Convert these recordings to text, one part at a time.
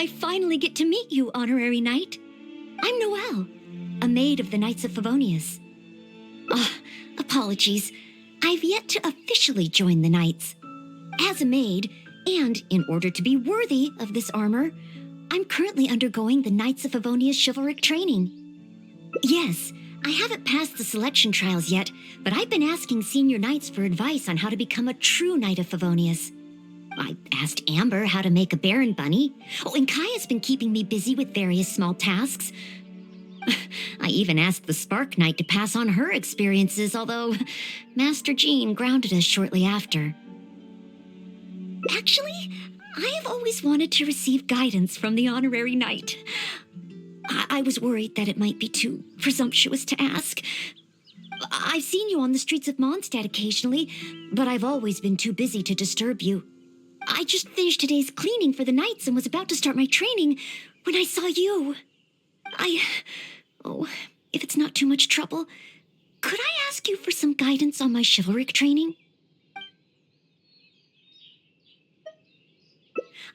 I finally get to meet you, Honorary Knight. I'm Noelle, a maid of the Knights of Favonius. Apologies. I've yet to officially join the Knights. As a maid, and in order to be worthy of this armor, I'm currently undergoing the Knights of Favonius Chivalric training. Yes, I haven't passed the selection trials yet, but I've been asking senior knights for advice on how to become a true Knight of Favonius. I asked Amber how to make a Baron bunny. Oh, and Kaya's been keeping me busy with various small tasks. I even asked the Spark Knight to pass on her experiences, although Master Jean grounded us shortly after. Actually, I have always wanted to receive guidance from the Honorary Knight. I was worried that it might be too presumptuous to ask. I've seen you on the streets of Mondstadt occasionally, but I've always been too busy to disturb you. I just finished today's cleaning for the Knights and was about to start my training when I saw you. If it's not too much trouble, could I ask you for some guidance on my chivalric training?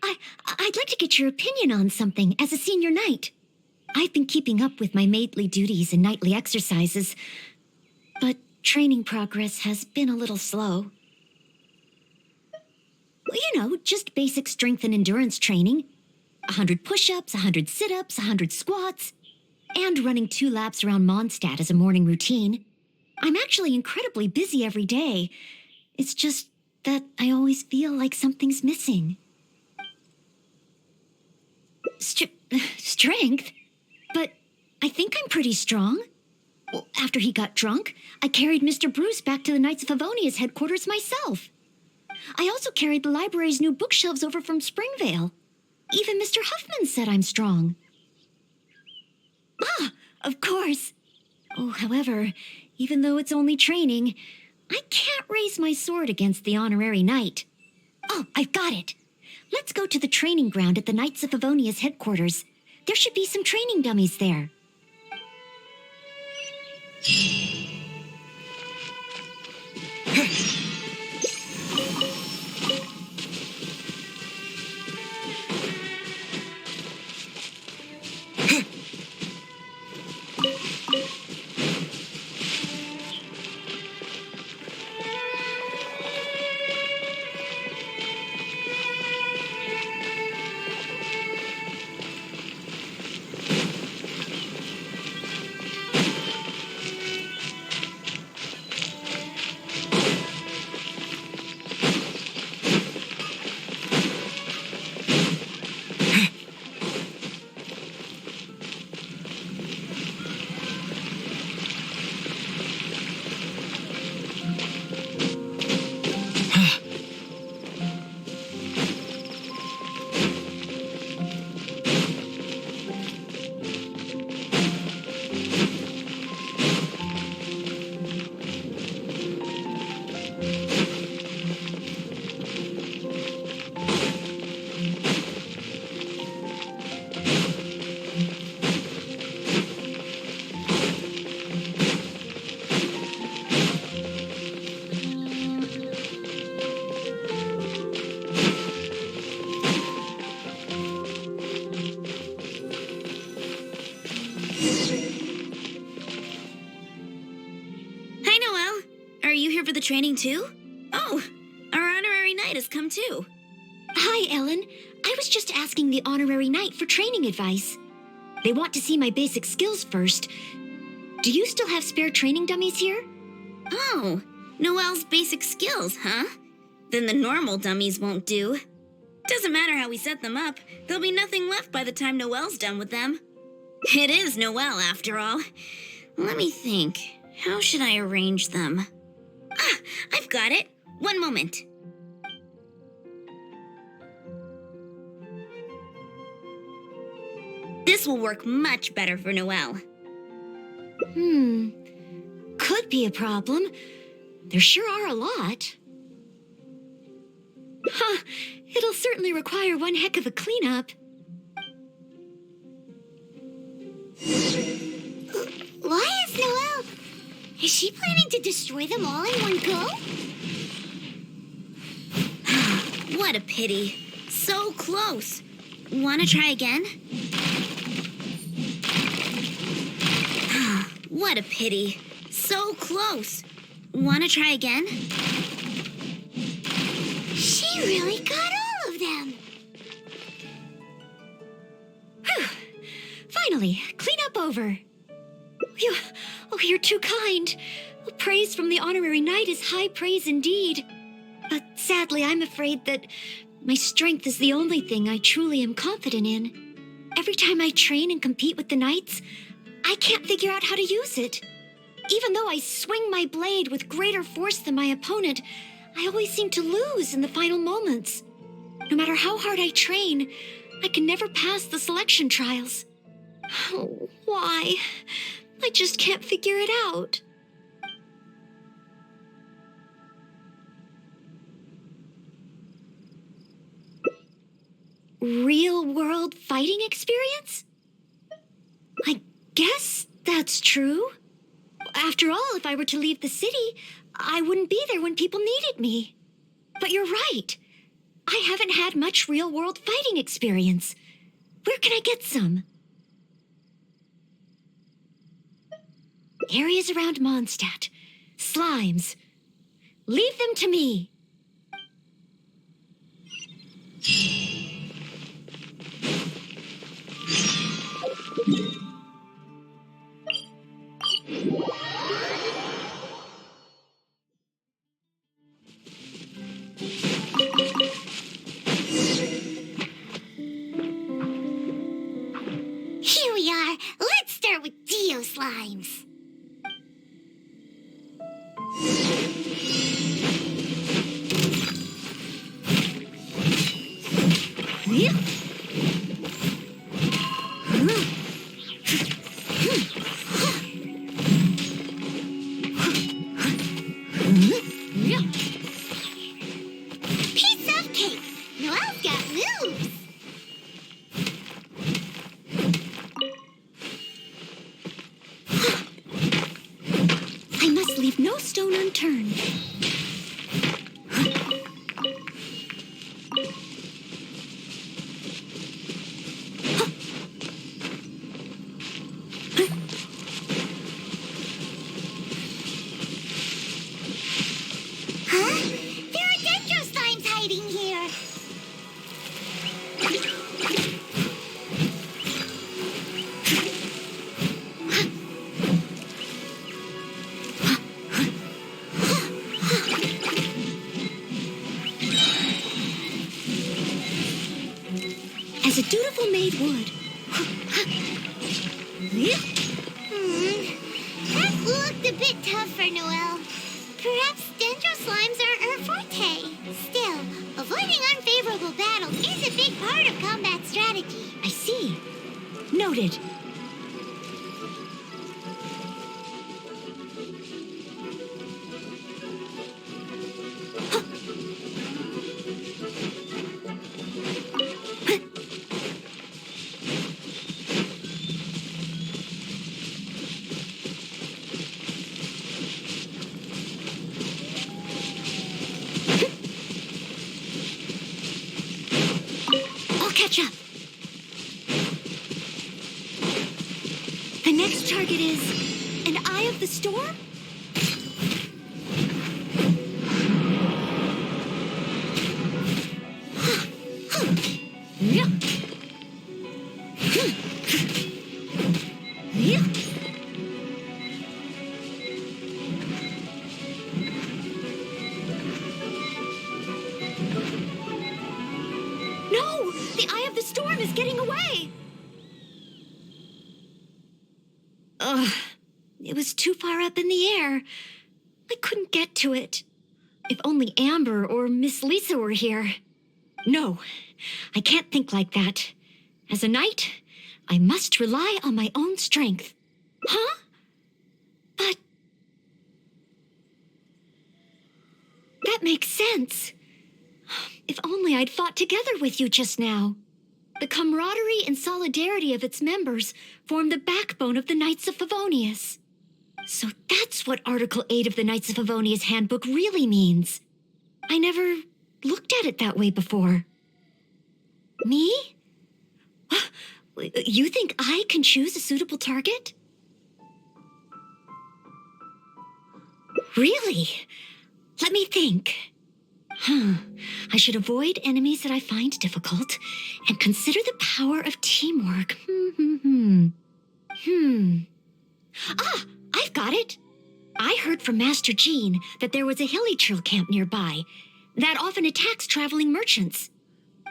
I'd like to get your opinion on something as a senior knight. I've been keeping up with my maidly duties and nightly exercises, but training progress has been a little slow. You know, just basic strength and endurance training. 100 push-ups, 100 sit-ups, 100 squats, and running 2 laps around Mondstadt as a morning routine. I'm actually incredibly busy every day. It's just that I always feel like something's missing. Strength? But I think I'm pretty strong. Well, after he got drunk, I carried Mr. Bruce back to the Knights of Favonius headquarters myself. I also carried the library's new bookshelves over from Springvale. Even Mr. Huffman said I'm strong. Of course. Oh, however, even though it's only training, I can't raise my sword against the Honorary Knight. Oh, I've got it. Let's go to the training ground at the Knights of Favonius headquarters. There should be some training dummies there. For the training too? Oh, our Honorary Knight has come too. Hi, Ellen. I was just asking the Honorary Knight for training advice. They want to see my basic skills first. Do you still have spare training dummies here? Oh, Noelle's basic skills, huh? Then the normal dummies won't do. Doesn't matter how we set them up, there'll be nothing left by the time Noelle's done with them. It is Noelle, after all. Let me think. How should I arrange them? I've got it. One moment. This will work much better for Noelle. Could be a problem. There sure are a lot. It'll certainly require one heck of a cleanup. Why is Noelle? Is she planning to destroy them all in one go? What a pity. So close. wanna try again? What a pity. So close. Wanna try again? She really got all of them. Finally, cleanup over. You're too kind. Praise from the honorary knight is high praise indeed. But sadly, I'm afraid that my strength is the only thing I truly am confident in. Every time I train and compete with the knights, I can't figure out how to use it. Even though I swing my blade with greater force than my opponent, I always seem to lose in the final moments. No matter how hard I train, I can never pass the selection trials. Oh, why? I just can't figure it out. Real-world fighting experience? I guess that's true. After all, if I were to leave the city, I wouldn't be there when people needed me. But you're right. I haven't had much real-world fighting experience. Where can I get some? Areas around Mondstadt. Slimes. Leave them to me. Here we are. Let's start with Dio slimes. Piece of cake. Noelle's got moves. I must leave no stone unturned. Huh? There are dendro slimes hiding here. As a dutiful maid would. That looked a bit tough for Noelle. Perhaps dendro slimes are her forte. Still, avoiding unfavorable battles is a big part of combat strategy. I see. Noted. I'll catch up. The next target is an Eye of the Storm? No! The Eye of the Storm is getting away! Ugh. It was too far up in the air. I couldn't get to it. If only Amber or Miss Lisa were here. No, I can't think like that. As a knight, I must rely on my own strength. Huh? But... that makes sense. If only I'd fought together with you just now. The camaraderie and solidarity of its members form the backbone of the Knights of Favonius. So that's what Article 8 of the Knights of Favonius Handbook really means. I never looked at it that way before. Me? You think I can choose a suitable target? Really? Let me think. I should avoid enemies that I find difficult and consider the power of teamwork. Ah, I've got it. I heard from Master Jean that there was a hilly trail camp nearby that often attacks traveling merchants.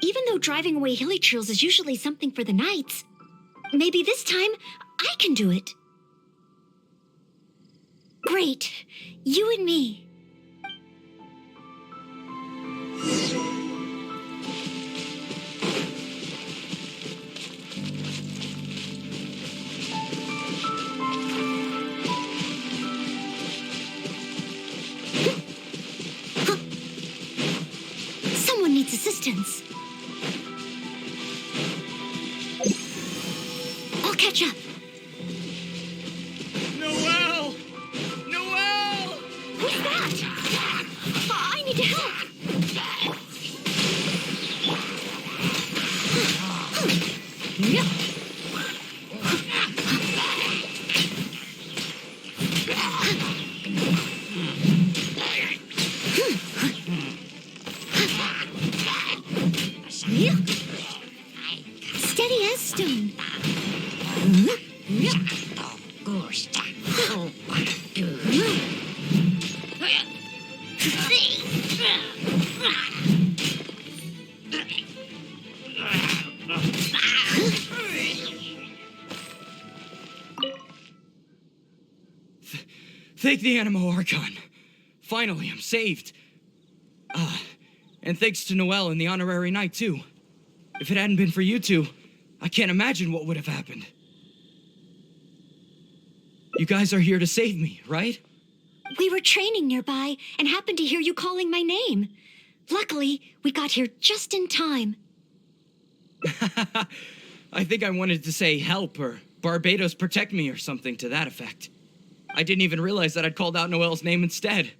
Even though driving away hilly trails is usually something for the knights, maybe this time I can do it. Great. You and me. Someone needs assistance. I'll catch up. Noelle! Noelle! Who's that? I need to help. Steady as stone. Thank the Animo Archon. Finally, I'm saved. And thanks to Noelle and the Honorary Knight, too. If it hadn't been for you two, I can't imagine what would have happened. You guys are here to save me, right? We were training nearby and happened to hear you calling my name. Luckily, we got here just in time. I think I wanted to say help or Barbados protect me or something to that effect. I didn't even realize that I'd called out Noelle's name instead.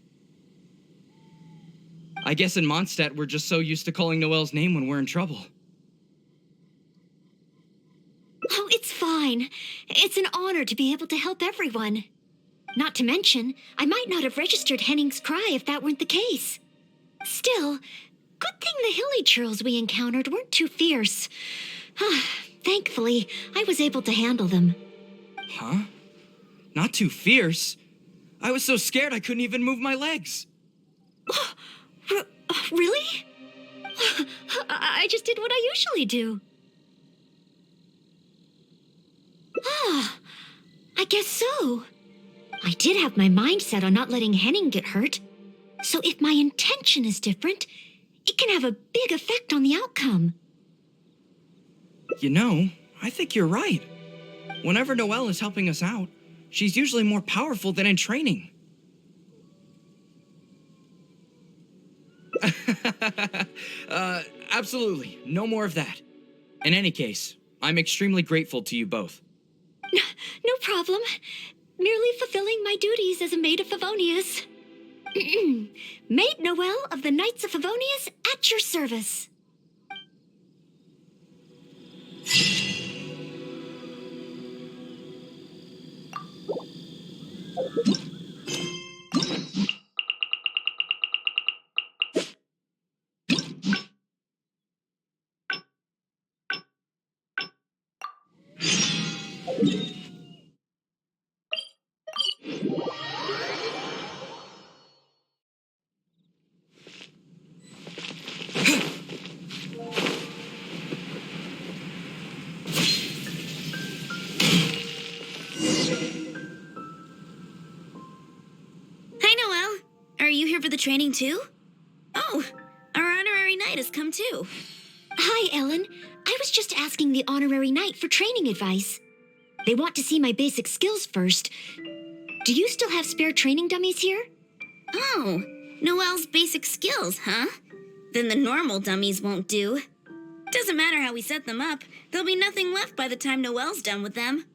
I guess in Mondstadt, we're just so used to calling Noelle's name when we're in trouble. Oh, it's fine. It's an honor to be able to help everyone. Not to mention, I might not have registered Henning's cry if that weren't the case. Still, good thing the hilly churls we encountered weren't too fierce. Thankfully, I was able to handle them. Huh? Not too fierce? I was so scared I couldn't even move my legs. Really? I just did what I usually do. I guess so. I did have my mind set on not letting Henning get hurt. So if my intention is different, it can have a big effect on the outcome. You know, I think you're right. Whenever Noelle is helping us out, she's usually more powerful than in training. Absolutely. No more of that. In any case, I'm extremely grateful to you both. No problem. Merely fulfilling my duties as a maid of Favonius. Maid Noelle of the Knights of Favonius at your service. Hi, Noelle. Are you here for the training too? Oh, our honorary knight has come too. Hi, Ellen. I was just asking the honorary knight for training advice. They want to see my basic skills first. Do you still have spare training dummies here? Oh, Noelle's basic skills, huh? Then the normal dummies won't do. Doesn't matter how we set them up, there'll be nothing left by the time Noelle's done with them.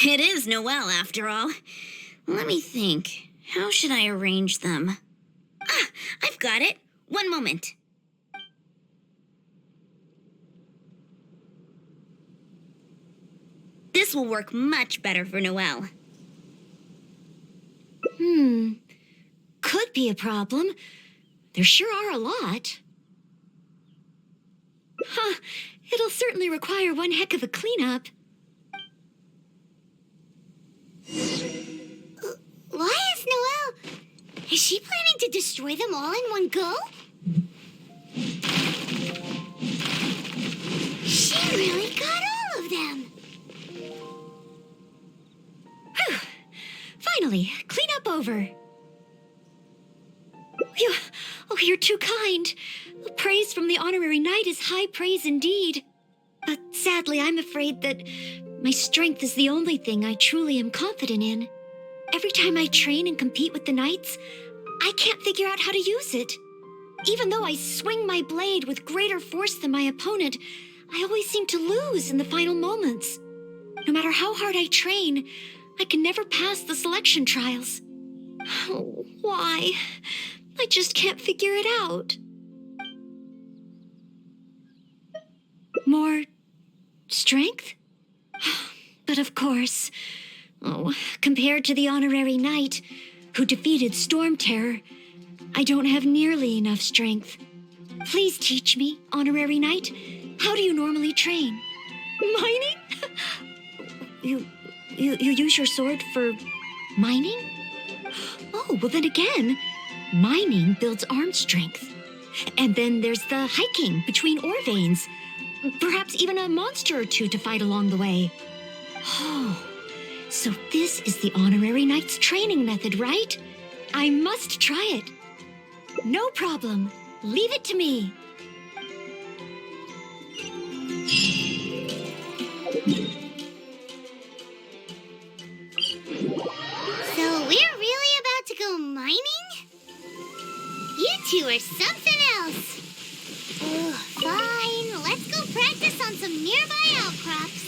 It is Noelle, after all. Let me think. How should I arrange them? Ah, I've got it. One moment. This will work much better for Noelle. Could be a problem. There sure are a lot. Huh, it'll certainly require one heck of a cleanup. Why is Noelle... Is she planning to destroy them all in one go? She really got all of them. Whew. Finally, cleanup over. You're too kind. Praise from the honorary knight is high praise indeed. But sadly, I'm afraid that my strength is the only thing I truly am confident in. Every time I train and compete with the knights, I can't figure out how to use it. Even though I swing my blade with greater force than my opponent, I always seem to lose in the final moments. No matter how hard I train, I can never pass the selection trials. Oh, why? I just can't figure it out. More strength? But of course. Oh, compared to the honorary knight who defeated Storm Terror, I don't have nearly enough strength. Please teach me, honorary knight. How do you normally train? Mining? You use your sword for mining? Oh, well then again, mining builds arm strength. And then there's the hiking between ore veins. Perhaps even a monster or two to fight along the way. Oh, so this is the honorary knight's training method, right? I must try it. No problem. Leave it to me. So we're really about to go mining? You two are something else. Oh, fine. Let's go practice on some nearby outcrops.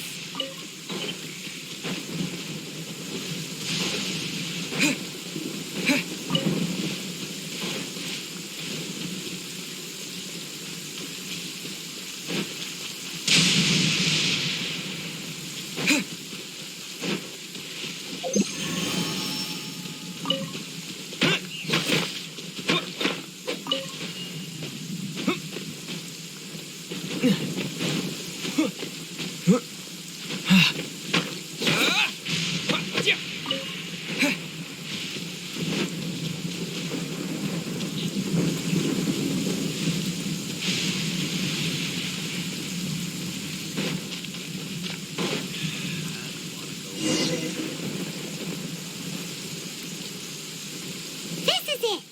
This is it.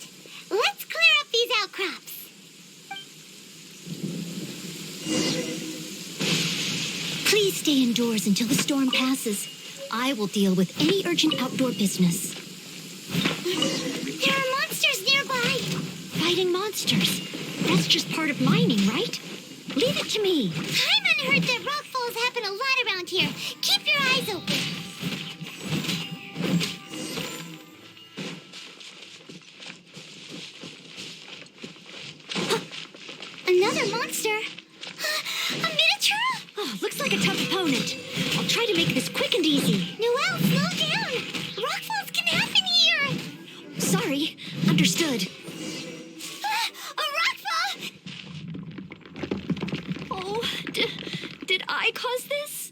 Let's clear up these outcrops. Please stay indoors until the storm passes. I will deal with any urgent outdoor business. There are monsters nearby. Fighting monsters. That's just part of mining, right? Leave it to me. Hyman heard that rockfalls happen a lot around here. Keep your eyes open. Another monster? A miniature? Oh, looks like a tough opponent. I'll try to make this quick and easy. Noelle, slow down. Rockfalls can happen here. Sorry. Understood. A rockfall! Oh, did I cause this?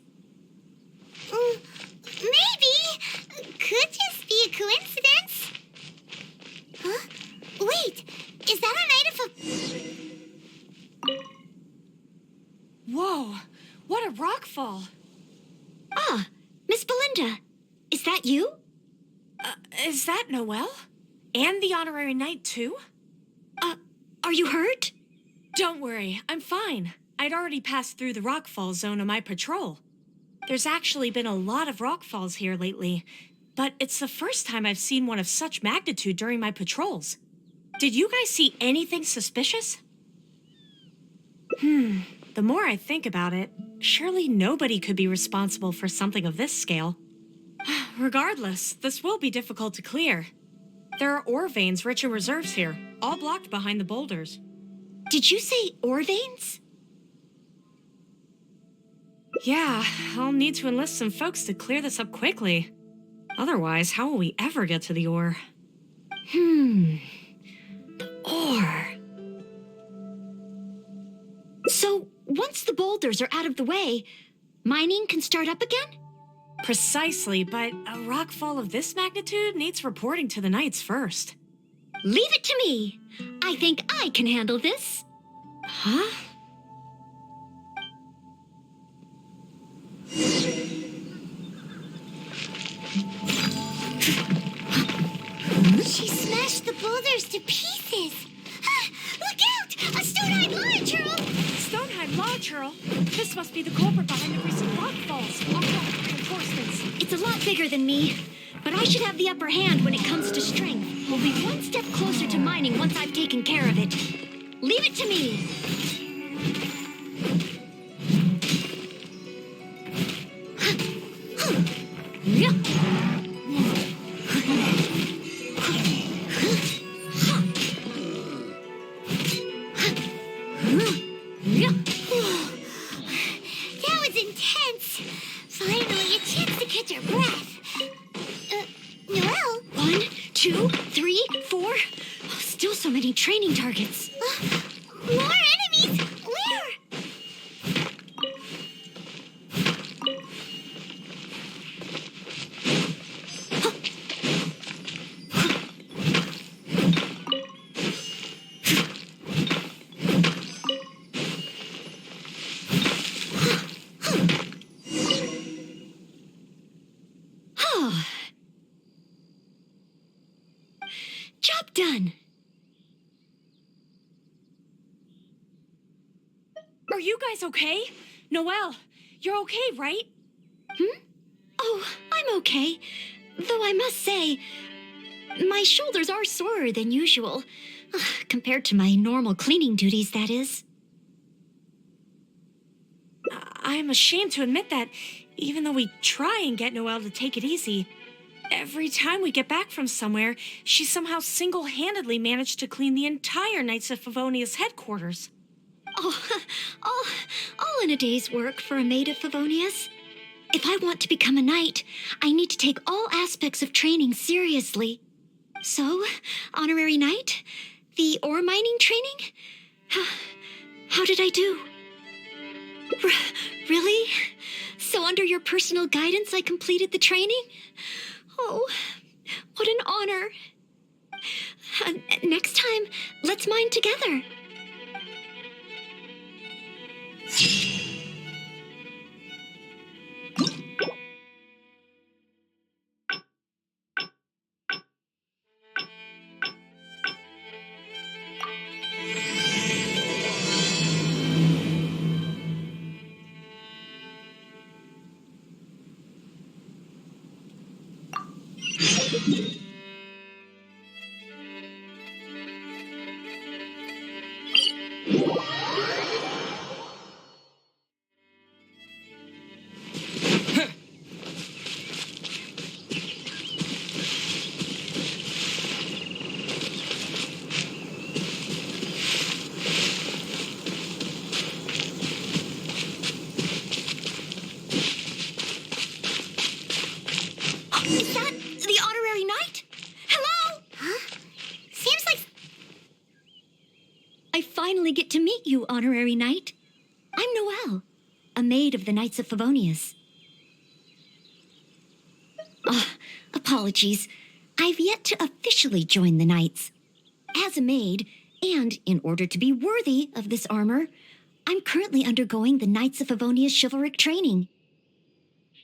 Maybe. Could just be a coincidence. Huh? Wait, is that a knight of a... Whoa, what a rockfall. Ah, Miss Belinda. Is that you? Is that Noelle? And the honorary knight, too? Are you hurt? Don't worry, I'm fine. I'd already passed through the rockfall zone on my patrol. There's actually been a lot of rockfalls here lately, but it's the first time I've seen one of such magnitude during my patrols. Did you guys see anything suspicious? The more I think about it, surely nobody could be responsible for something of this scale. Regardless, this will be difficult to clear. There are ore veins rich in reserves here, all blocked behind the boulders. Did you say ore veins? Yeah, I'll need to enlist some folks to clear this up quickly. Otherwise, how will we ever get to the ore? The ore. So, once the boulders are out of the way, mining can start up again? Precisely, but a rockfall of this magnitude needs reporting to the Knights first. Leave it to me. I think I can handle this. Huh? She smashed the boulders to pieces. Look out! A stone-eyed lion, Churl! Stonehide Law, Churl. This must be the culprit behind the recent rockfalls. I'll call for reinforcements. It's a lot bigger than me, but I should have the upper hand when it comes to strength. We'll be one step closer to mining once I've taken care of it. Leave it to me. Yeah. That was intense. Finally, a chance to catch our breath. Noelle? 1, 2, 3, 4. Oh, still so many training targets. More enemies? Where? Job done. Are you guys okay? Noelle, you're okay, right? Oh, I'm okay. Though I must say, my shoulders are sorer than usual. Compared to my normal cleaning duties, that is. I'm ashamed to admit that, even though we try and get Noelle to take it easy, every time we get back from somewhere, she somehow single-handedly managed to clean the entire Knights of Favonia's headquarters. Oh, all in a day's work for a maid of Favonius. If I want to become a knight, I need to take all aspects of training seriously. So, honorary knight, the ore mining training? How did I do? Really? So under your personal guidance, I completed the training? Oh, what an honor. Next time, let's mine together. Is that the honorary knight? Hello? Huh? Seems like... I finally get to meet you, honorary knight. I'm Noelle, a maid of the Knights of Favonius. Apologies. I've yet to officially join the Knights. As a maid, and in order to be worthy of this armor, I'm currently undergoing the Knights of Favonia's chivalric training.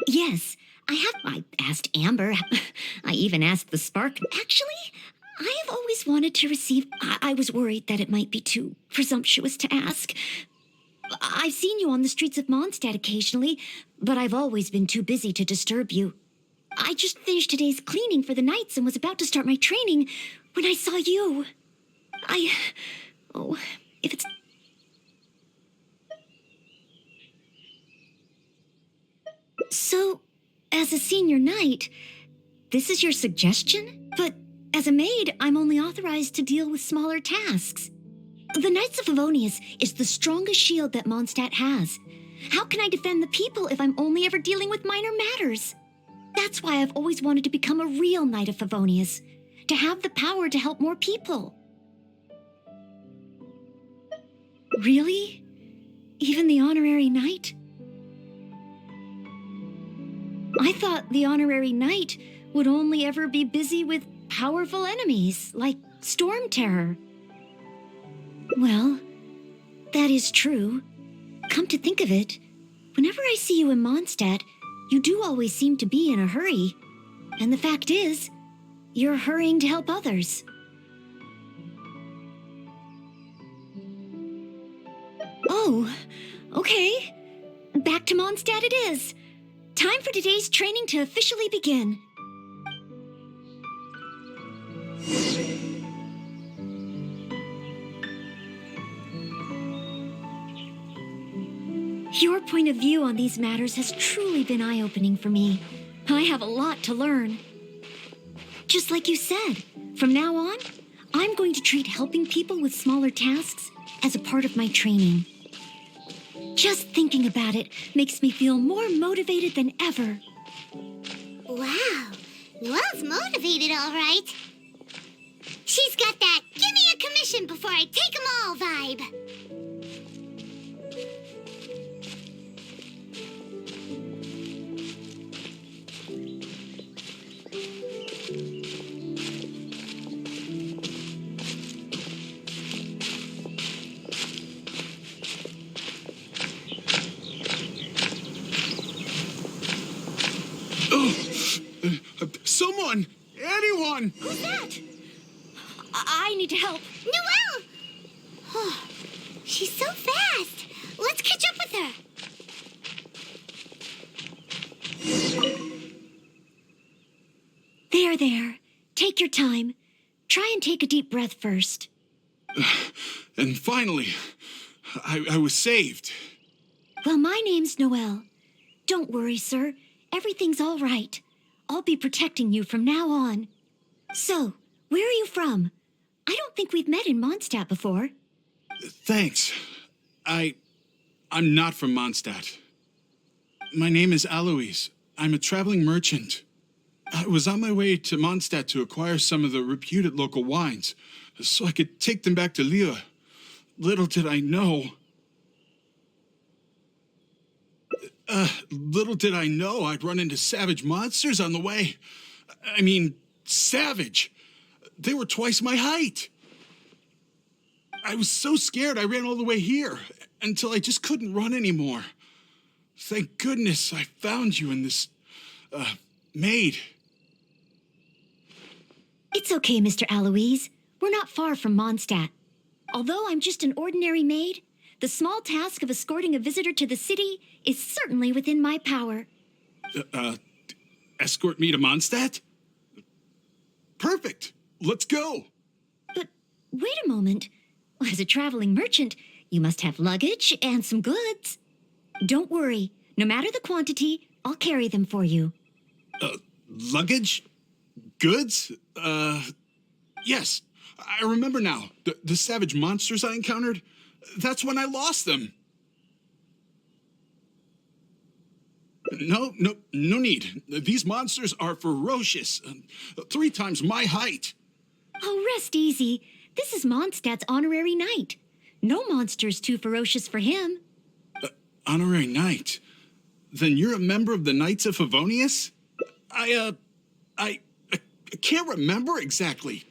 Yes, I asked Amber. I even asked the Spark. Actually, I have always wanted to receive... I was worried that it might be too presumptuous to ask. I've seen you on the streets of Mondstadt occasionally, but I've always been too busy to disturb you. I just finished today's cleaning for the Knights and was about to start my training when I saw you. Oh, if it's... So, as a senior knight, this is your suggestion? But as a maid, I'm only authorized to deal with smaller tasks. The Knights of Favonius is the strongest shield that Mondstadt has. How can I defend the people if I'm only ever dealing with minor matters? That's why I've always wanted to become a real Knight of Favonius, to have the power to help more people. Really? Even the honorary knight? I thought the honorary knight would only ever be busy with powerful enemies, like Storm Terror. Well, that is true. Come to think of it, whenever I see you in Mondstadt, you do always seem to be in a hurry. And the fact is, you're hurrying to help others. Oh, okay. Back to Mondstadt it is. Time for today's training to officially begin. Your point of view on these matters has truly been eye-opening for me. I have a lot to learn. Just like you said, from now on, I'm going to treat helping people with smaller tasks as a part of my training. Just thinking about it makes me feel more motivated than ever. Wow, Noelle's motivated, all right. She's got that "give me a commission before I take 'em all" vibe. Someone! Anyone! Who's that? I need to help. Noelle! Oh, she's so fast. Let's catch up with her. There. Take your time. Try and take a deep breath first. And finally, I was saved. Well, my name's Noelle. Don't worry, sir. Everything's all right. I'll be protecting you from now on. So, where are you from? I don't think we've met in Mondstadt before. Thanks. I'm not from Mondstadt. My name is Alois. I'm a traveling merchant. I was on my way to Mondstadt to acquire some of the reputed local wines, so I could take them back to Lille. Little did I know... little did I know I'd run into savage monsters on the way. I mean, savage. They were twice my height. I was so scared I ran all the way here until I just couldn't run anymore. Thank goodness I found you in this, maid. It's okay, Mr. Alois. We're not far from Mondstadt. Although I'm just an ordinary maid, the small task of escorting a visitor to the city is certainly within my power. Escort me to Mondstadt? Perfect. Let's go. But wait a moment. As a traveling merchant, you must have luggage and some goods. Don't worry. No matter the quantity, I'll carry them for you. Luggage? Goods? Yes. I remember now. The savage monsters I encountered? That's when I lost them. No need. These monsters are ferocious. 3 times my height. Oh, rest easy. This is Mondstadt's honorary knight. No monster's too ferocious for him. Honorary knight? Then you're a member of the Knights of Favonius? I can't remember exactly.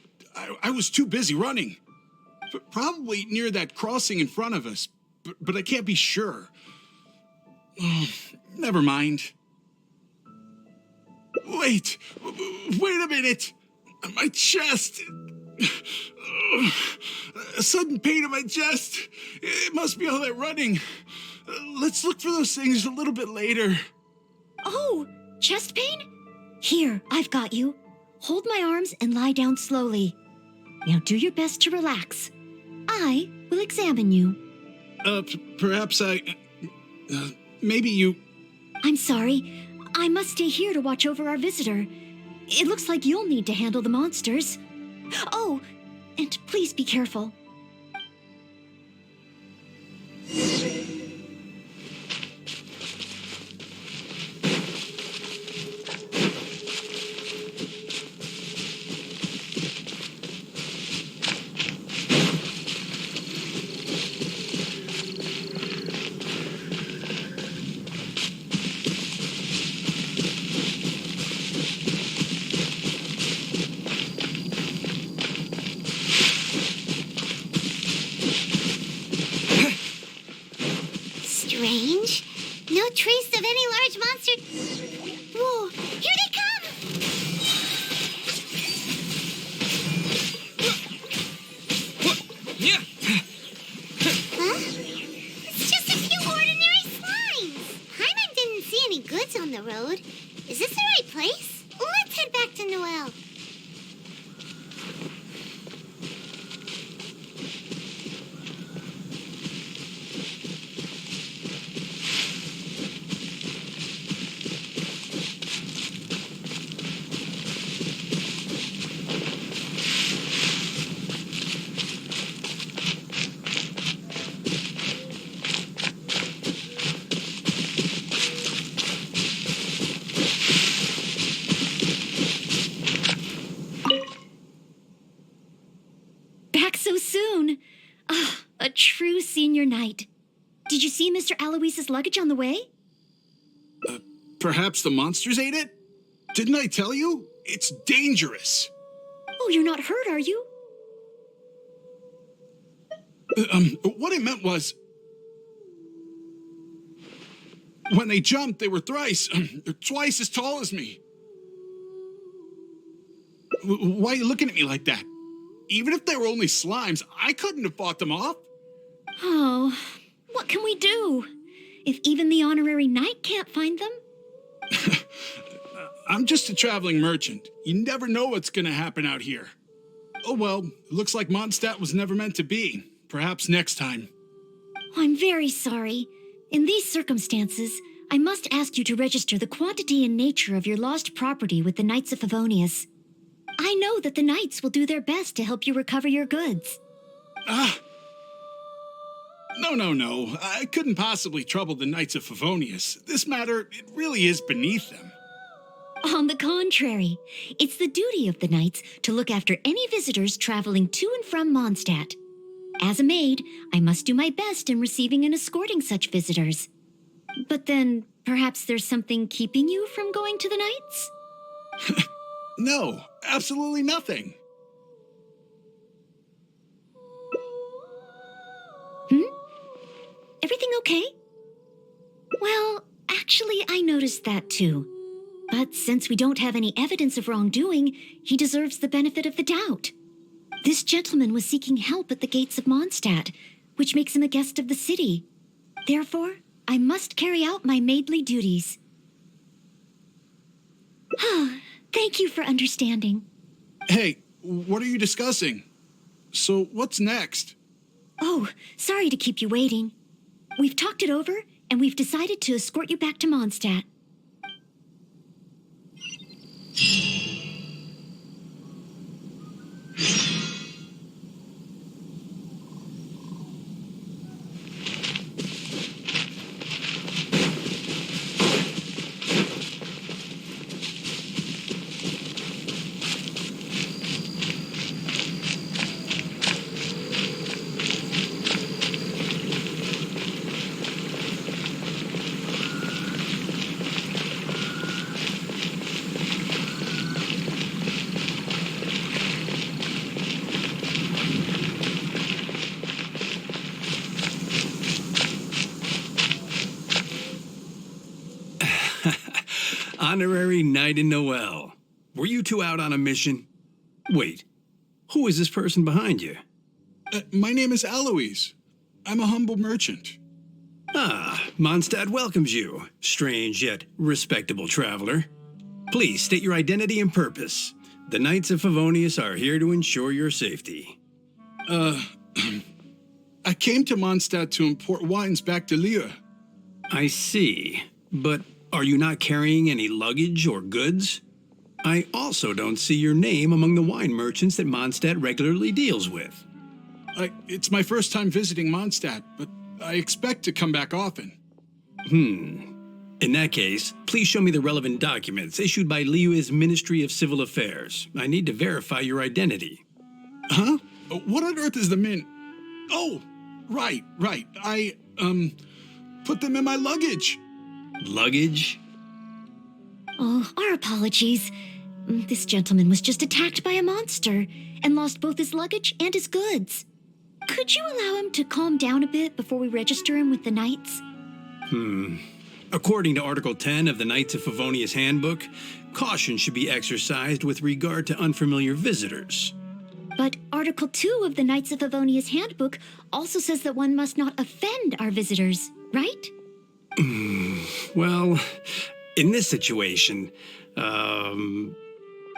I was too busy running. Probably near that crossing in front of us, but I can't be sure. Oh, never mind. Wait a minute. My chest. A sudden pain in my chest. It must be all that running. Let's look for those things a little bit later. Oh, chest pain? Here, I've got you. Hold my arms and lie down slowly. Now do your best to relax. I will examine you. Perhaps maybe you... I'm sorry. I must stay here to watch over our visitor. It looks like you'll need to handle the monsters. Oh, and please be careful. No trace of any large monster. Whoa, here they come! Yeah. Huh? It's just a few ordinary slimes. Hyman didn't see any goods on the road. Is this the right place? Let's head back to Noelle. Back so soon. Ah, a true senior night. Did you see Mr. Aloise's luggage on the way? Perhaps the monsters ate it? Didn't I tell you? It's dangerous. Oh, you're not hurt, are you? What I meant was, when they jumped, they were twice as tall as me. Why are you looking at me like that? Even if they were only slimes, I couldn't have fought them off. Oh, what can we do? If even the honorary knight can't find them? I'm just a traveling merchant. You never know what's gonna happen out here. Oh well, looks like Mondstadt was never meant to be. Perhaps next time. I'm very sorry. In these circumstances, I must ask you to register the quantity and nature of your lost property with the Knights of Favonius. I know that the Knights will do their best to help you recover your goods. No. I couldn't possibly trouble the Knights of Favonius. This matter, it really is beneath them. On the contrary, it's the duty of the Knights to look after any visitors traveling to and from Mondstadt. As a maid, I must do my best in receiving and escorting such visitors. But then, perhaps there's something keeping you from going to the Knights? No, absolutely nothing. Everything okay? Well, actually, I noticed that too. But since we don't have any evidence of wrongdoing, he deserves the benefit of the doubt. This gentleman was seeking help at the gates of Mondstadt, which makes him a guest of the city. Therefore, I must carry out my maidly duties. Thank you for understanding. Hey, what are you discussing? So, what's next? Oh, sorry to keep you waiting. We've talked it over, and we've decided to escort you back to Mondstadt. Honorary Knight in Noelle. Were you two out on a mission? Wait, who is this person behind you? My name is Aloise. I'm a humble merchant. Ah, Mondstadt welcomes you, strange yet respectable traveler. Please state your identity and purpose. The Knights of Favonius are here to ensure your safety. I came to Mondstadt to import wines back to Lille. I see, but are you not carrying any luggage or goods? I also don't see your name among the wine merchants that Mondstadt regularly deals with. It's my first time visiting Mondstadt, but I expect to come back often. In that case, please show me the relevant documents issued by Liyue's Ministry of Civil Affairs. I need to verify your identity. Huh? What on earth is the min... Oh, right. I put them in my luggage. Luggage? Oh, our apologies. This gentleman was just attacked by a monster and lost both his luggage and his goods. Could you allow him to calm down a bit before we register him with the Knights? According to Article 10 of the Knights of Favonius Handbook, caution should be exercised with regard to unfamiliar visitors. But Article 2 of the Knights of Favonius Handbook also says that one must not offend our visitors, right? Well, in this situation,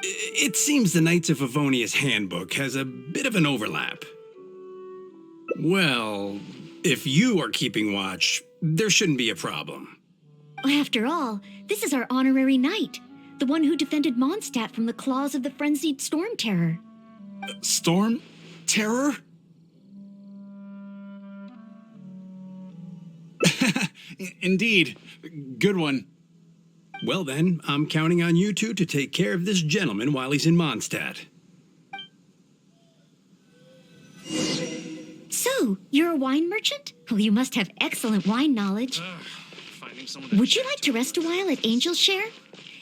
it seems the Knights of Favonius Handbook has a bit of an overlap. Well, if you are keeping watch, there shouldn't be a problem. After all, this is our honorary knight, the one who defended Mondstadt from the claws of the frenzied storm terror. Storm? Terror? Indeed. Good one. Well then, I'm counting on you two to take care of this gentleman while he's in Mondstadt. So, you're a wine merchant? Well, you must have excellent wine knowledge. Would you like to rest a while at Angel's Share?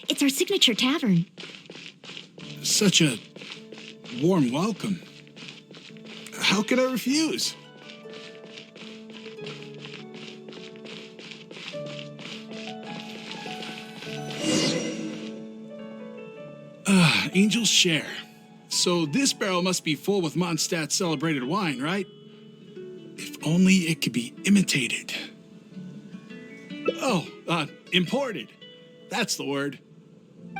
It's our signature tavern. Such a warm welcome. How could I refuse? Angel's Share. So this barrel must be full with Mondstadt's celebrated wine, right? If only it could be imitated. Oh, imported. That's the word.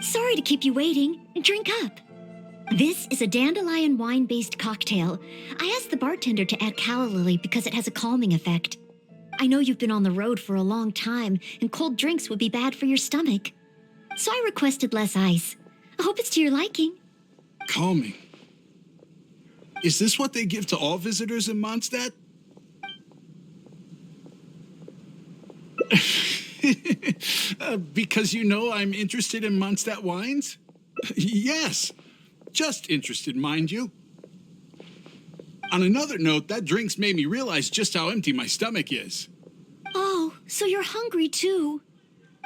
Sorry to keep you waiting. Drink up. This is a dandelion wine-based cocktail. I asked the bartender to add calla lily because it has a calming effect. I know you've been on the road for a long time, and cold drinks would be bad for your stomach. So I requested less ice. I hope it's to your liking. Calming. Is this what they give to all visitors in Mondstadt? Because you know I'm interested in Mondstadt wines? Yes. Just interested, mind you. On another note, that drink's made me realize just how empty my stomach is. Oh, so you're hungry too.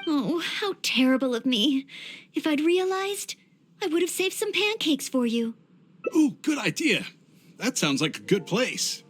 Oh, how terrible of me. If I'd realized, I would have saved some pancakes for you. Ooh, good idea. That sounds like a good place.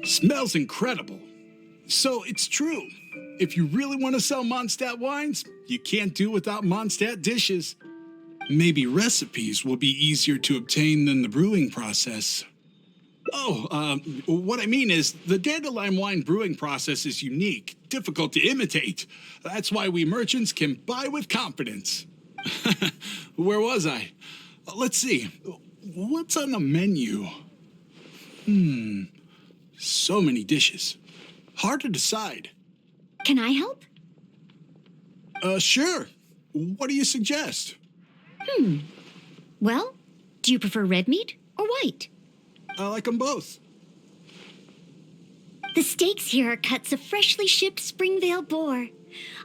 Smells incredible. So it's true. If you really want to sell Mondstadt wines, you can't do without Mondstadt dishes. Maybe recipes will be easier to obtain than the brewing process. Oh, what I mean is the dandelion wine brewing process is unique, difficult to imitate. That's why we merchants can buy with confidence. Where was I? Let's see. What's on the menu? So many dishes. Hard to decide. Can I help? Sure. What do you suggest? Well, do you prefer red meat or white? I like them both. The steaks here are cuts of freshly shipped Springvale boar.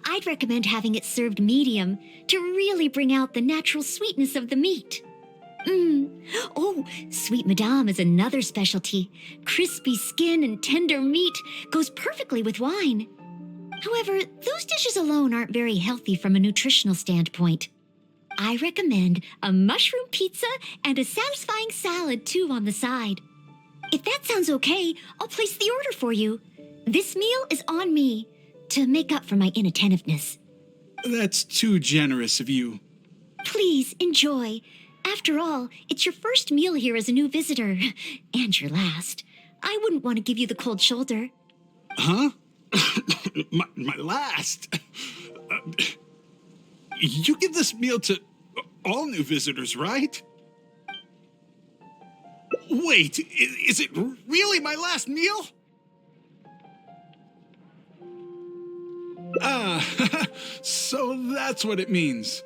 I'd recommend having it served medium to really bring out the natural sweetness of the meat. Oh, Sweet Madame is another specialty. Crispy skin and tender meat goes perfectly with wine. However, those dishes alone aren't very healthy from a nutritional standpoint. I recommend a mushroom pizza and a satisfying salad too on the side. If that sounds okay, I'll place the order for you. This meal is on me to make up for my inattentiveness. That's too generous of you. Please enjoy. After all, it's your first meal here as a new visitor, and your last. I wouldn't want to give you the cold shoulder. Huh? my last? You give this meal to all new visitors, right? Wait, is it really my last meal? So that's what it means.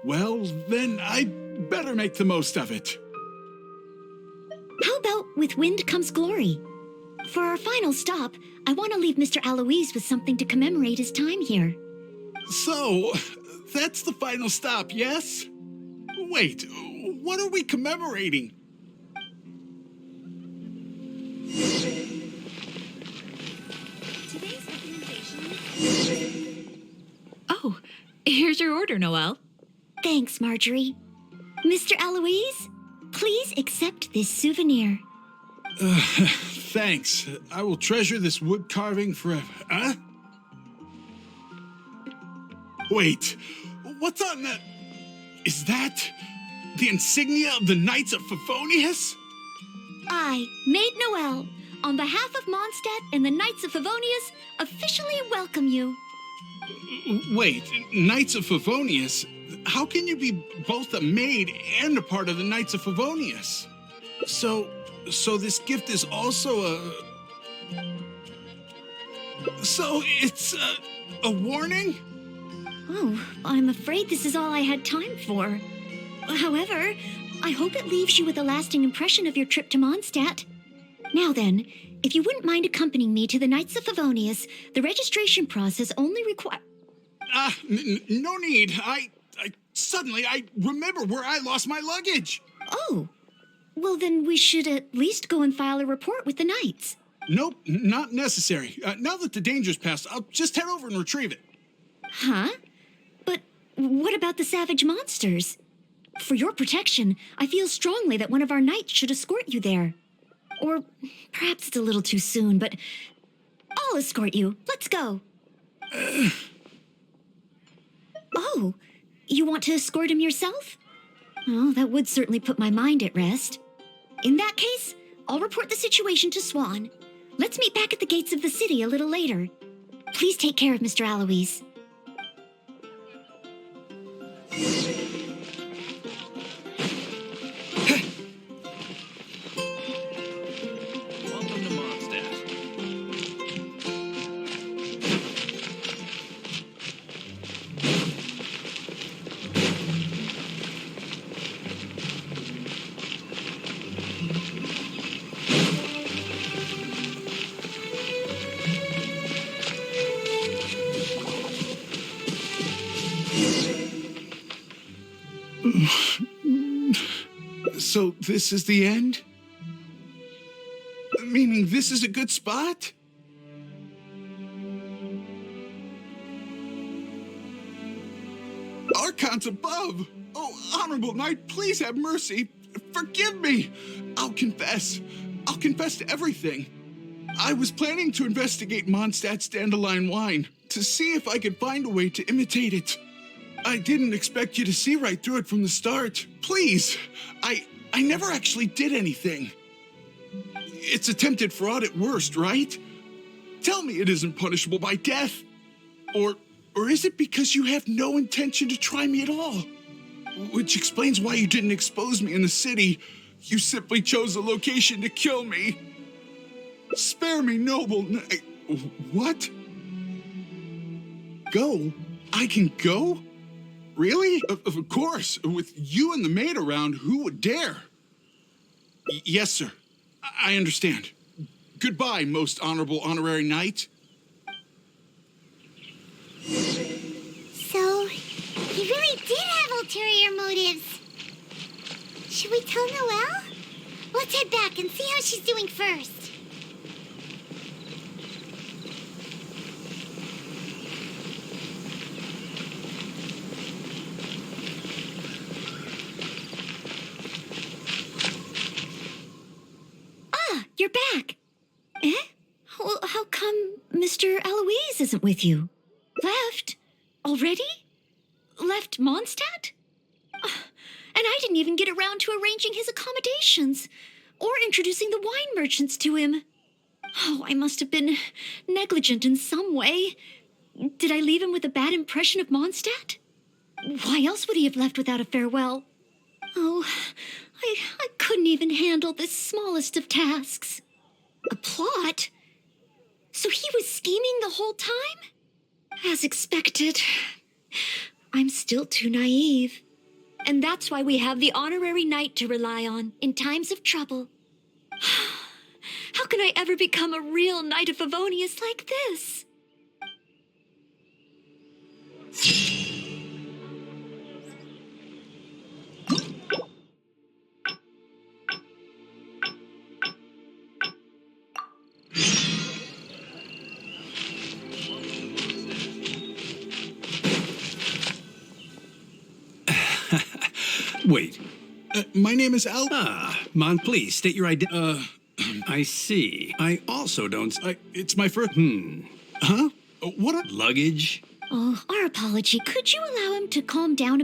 Well, then I better make the most of it. How about with wind comes glory? For our final stop, I want to leave Mr. Aloise with something to commemorate his time here. So, that's the final stop, yes? Wait, what are we commemorating? order, Noelle. Thanks, Marjorie. Mr. Eloise, please accept this souvenir. Thanks. I will treasure this wood carving forever. Huh? Wait, what's on that? Is that the insignia of the Knights of Favonius? I, Maid Noelle, on behalf of Mondstadt and the Knights of Favonius, officially welcome you. Wait, Knights of Favonius? How can you be both a maid and a part of the Knights of Favonius? So this gift is also a... So it's a warning? Oh, I'm afraid this is all I had time for. However, I hope it leaves you with a lasting impression of your trip to Mondstadt. Now then, if you wouldn't mind accompanying me to the Knights of Favonius, the registration process only requires... No need. Suddenly I remember where I lost my luggage. Oh, well then we should at least go and file a report with the Knights. Nope, not necessary. Now that the danger's passed, I'll just head over and retrieve it. Huh? But what about the savage monsters? For your protection, I feel strongly that one of our knights should escort you there. Or perhaps it's a little too soon, but I'll escort you. Let's go. Oh, you want to escort him yourself? Oh, that would certainly put my mind at rest. In that case, I'll report the situation to Swan. Let's meet back at the gates of the city a little later. Please take care of Mr. Alois. Welcome to Mondstadt. So this is the end? Meaning this is a good spot? Archons above! Oh, honorable knight, please have mercy. Forgive me. I'll confess. I'll confess to everything. I was planning to investigate Mondstadt's dandelion wine to see if I could find a way to imitate it. I didn't expect you to see right through it from the start. Please, I never actually did anything. It's attempted fraud at worst, right? Tell me it isn't punishable by death. Or is it because you have no intention to try me at all? Which explains why you didn't expose me in the city. You simply chose a location to kill me. Spare me, noble knight. What? Go? I can go? Really? Of course. With you and the maid around, who would dare? Yes, sir. I understand. Goodbye, most honorable honorary knight. So, he really did have ulterior motives. Should we tell Noelle? Let's head back and see how she's doing first. You're back. Eh? Well, how come Mr. Eloise isn't with you? Left? Already? Left Mondstadt? And I didn't even get around to arranging his accommodations or introducing the wine merchants to him. Oh, I must have been negligent in some way. Did I leave him with a bad impression of Mondstadt? Why else would he have left without a farewell? Oh, I couldn't even handle this smallest of tasks. A plot? So he was scheming the whole time? As expected. I'm still too naive. And that's why we have the honorary knight to rely on in times of trouble. How can I ever become a real knight of Favonius like this? Wait. My name is Al. Please state your identity. I see. I also don't. It's my first. Huh? What? Luggage? Oh, our apology. Could you allow him to calm down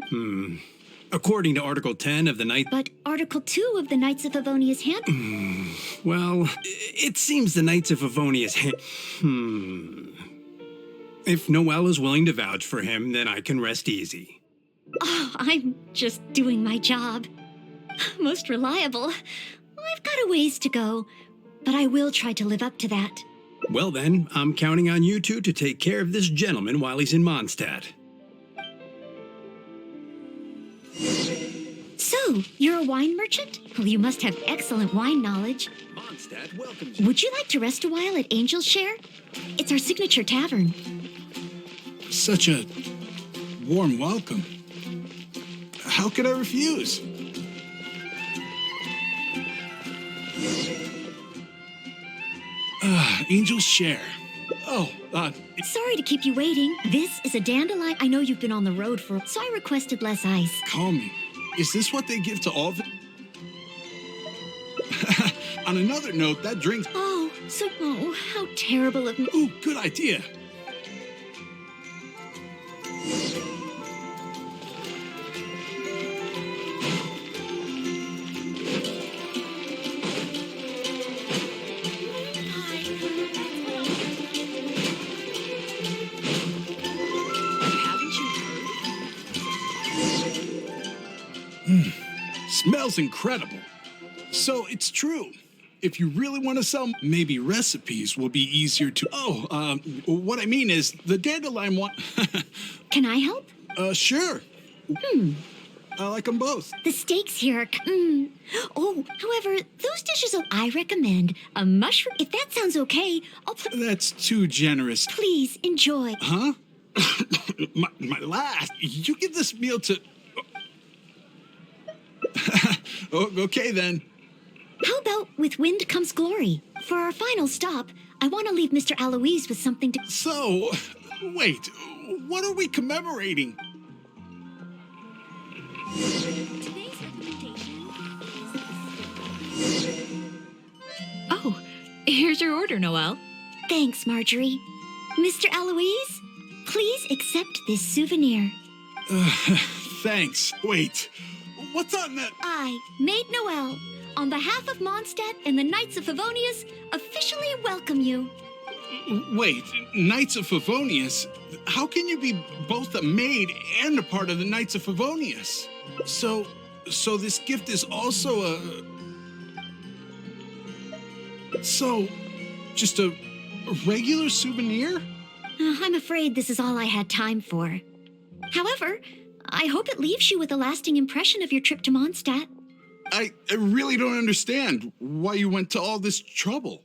According to Article 10 of the Night. But Article 2 of the Knights of Favonius Hand... Well, it seems the Knights of Favonius If Noelle is willing to vouch for him, then I can rest easy. Oh, I'm just doing my job. Most reliable. I've got a ways to go, but I will try to live up to that. Well then, I'm counting on you two to take care of this gentleman while he's in Mondstadt. So, you're a wine merchant? Well, you must have excellent wine knowledge. Mondstadt welcomes you. Would you like to rest a while at Angel's Share? It's our signature tavern. Such a warm welcome. How could I refuse? Angel's Share. Sorry to keep you waiting. This is a dandelion. I know you've been on the road so I requested less ice. Call me. Is this what they give to all On another note, that drink... Oh, how terrible of me. Ooh, good idea. Smells incredible. So it's true. If you really want to sell, maybe recipes will be easier to... what I mean is the dandelion one... Can I help? Sure. I like them both. The steaks here are... Oh, however, those dishes I recommend a mushroom... If that sounds okay, I'll... That's too generous. Please, enjoy. Huh? my last... You give this meal to... Okay, then. How about with wind comes glory? For our final stop, I want to leave Mr. Aloise with something to... So, wait, what are we commemorating? Today's recommendation is... Oh, here's your order, Noelle. Thanks, Marjorie. Mr. Aloise, please accept this souvenir. Thanks. Wait, what's on that? I, Maid Noelle, on behalf of Mondstadt and the Knights of Favonius, officially welcome you. Wait, Knights of Favonius? How can you be both a maid and a part of the Knights of Favonius? So this gift is also just a regular souvenir? I'm afraid this is all I had time for. However, I hope it leaves you with a lasting impression of your trip to Mondstadt. I really don't understand why you went to all this trouble.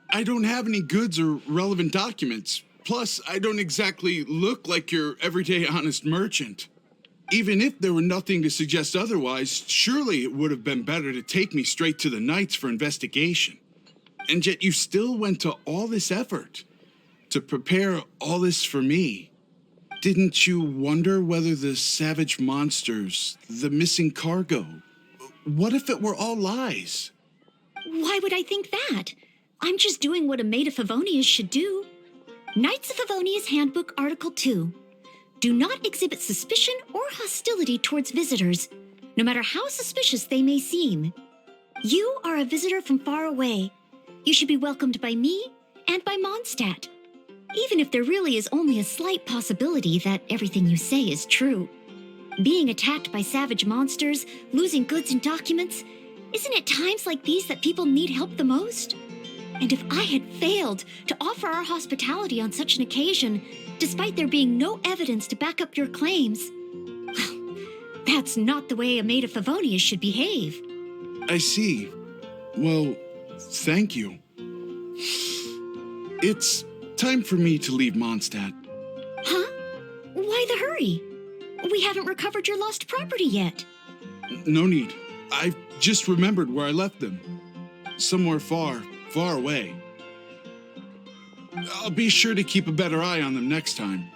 I don't have any goods or relevant documents. Plus, I don't exactly look like your everyday honest merchant. Even if there were nothing to suggest otherwise, surely it would have been better to take me straight to the Knights for investigation. And yet you still went to all this effort to prepare all this for me. Didn't you wonder whether the savage monsters, the missing cargo, what if it were all lies? Why would I think that? I'm just doing what a maid of Favonius should do. Knights of Favonius Handbook Article 2. Do not exhibit suspicion or hostility towards visitors, no matter how suspicious they may seem. You are a visitor from far away. You should be welcomed by me and by Mondstadt, even if there really is only a slight possibility that everything you say is true. Being attacked by savage monsters, losing goods and documents, isn't it times like these that people need help the most? And if I had failed to offer our hospitality on such an occasion, despite there being no evidence to back up your claims, well, that's not the way a maid of Favonius should behave. I see. Well, thank you. It's time for me to leave Mondstadt. Huh? Why the hurry? We haven't recovered your lost property yet. No need. I've just remembered where I left them. Somewhere far, far away. I'll be sure to keep a better eye on them next time.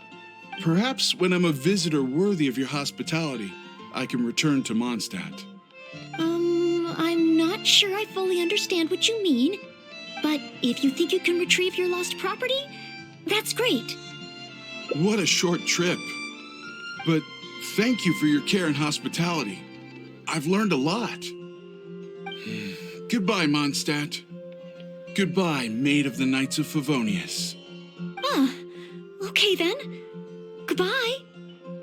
Perhaps when I'm a visitor worthy of your hospitality. I can return to Mondstadt. I'm not sure I fully understand what you mean, but if you think you can retrieve your lost property, that's great. What a short trip. But thank you for your care and hospitality. I've learned a lot. Goodbye, Mondstadt. Goodbye, Maid of the Knights of Favonius. Okay then. Goodbye.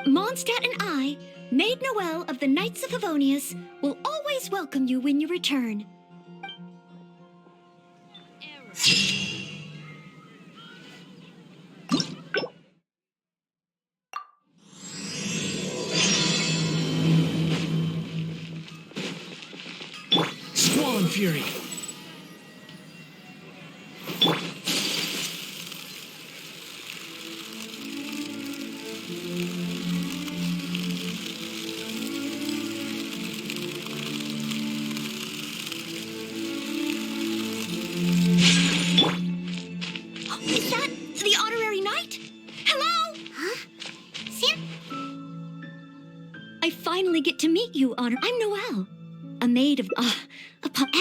Mondstadt and I, Maid Noelle of the Knights of Favonius, will always welcome you when you return. Squall Fury. Is that the honorary knight? Hello? Huh? Sam? I finally get to meet you, Honor. I'm Noelle, a maid of,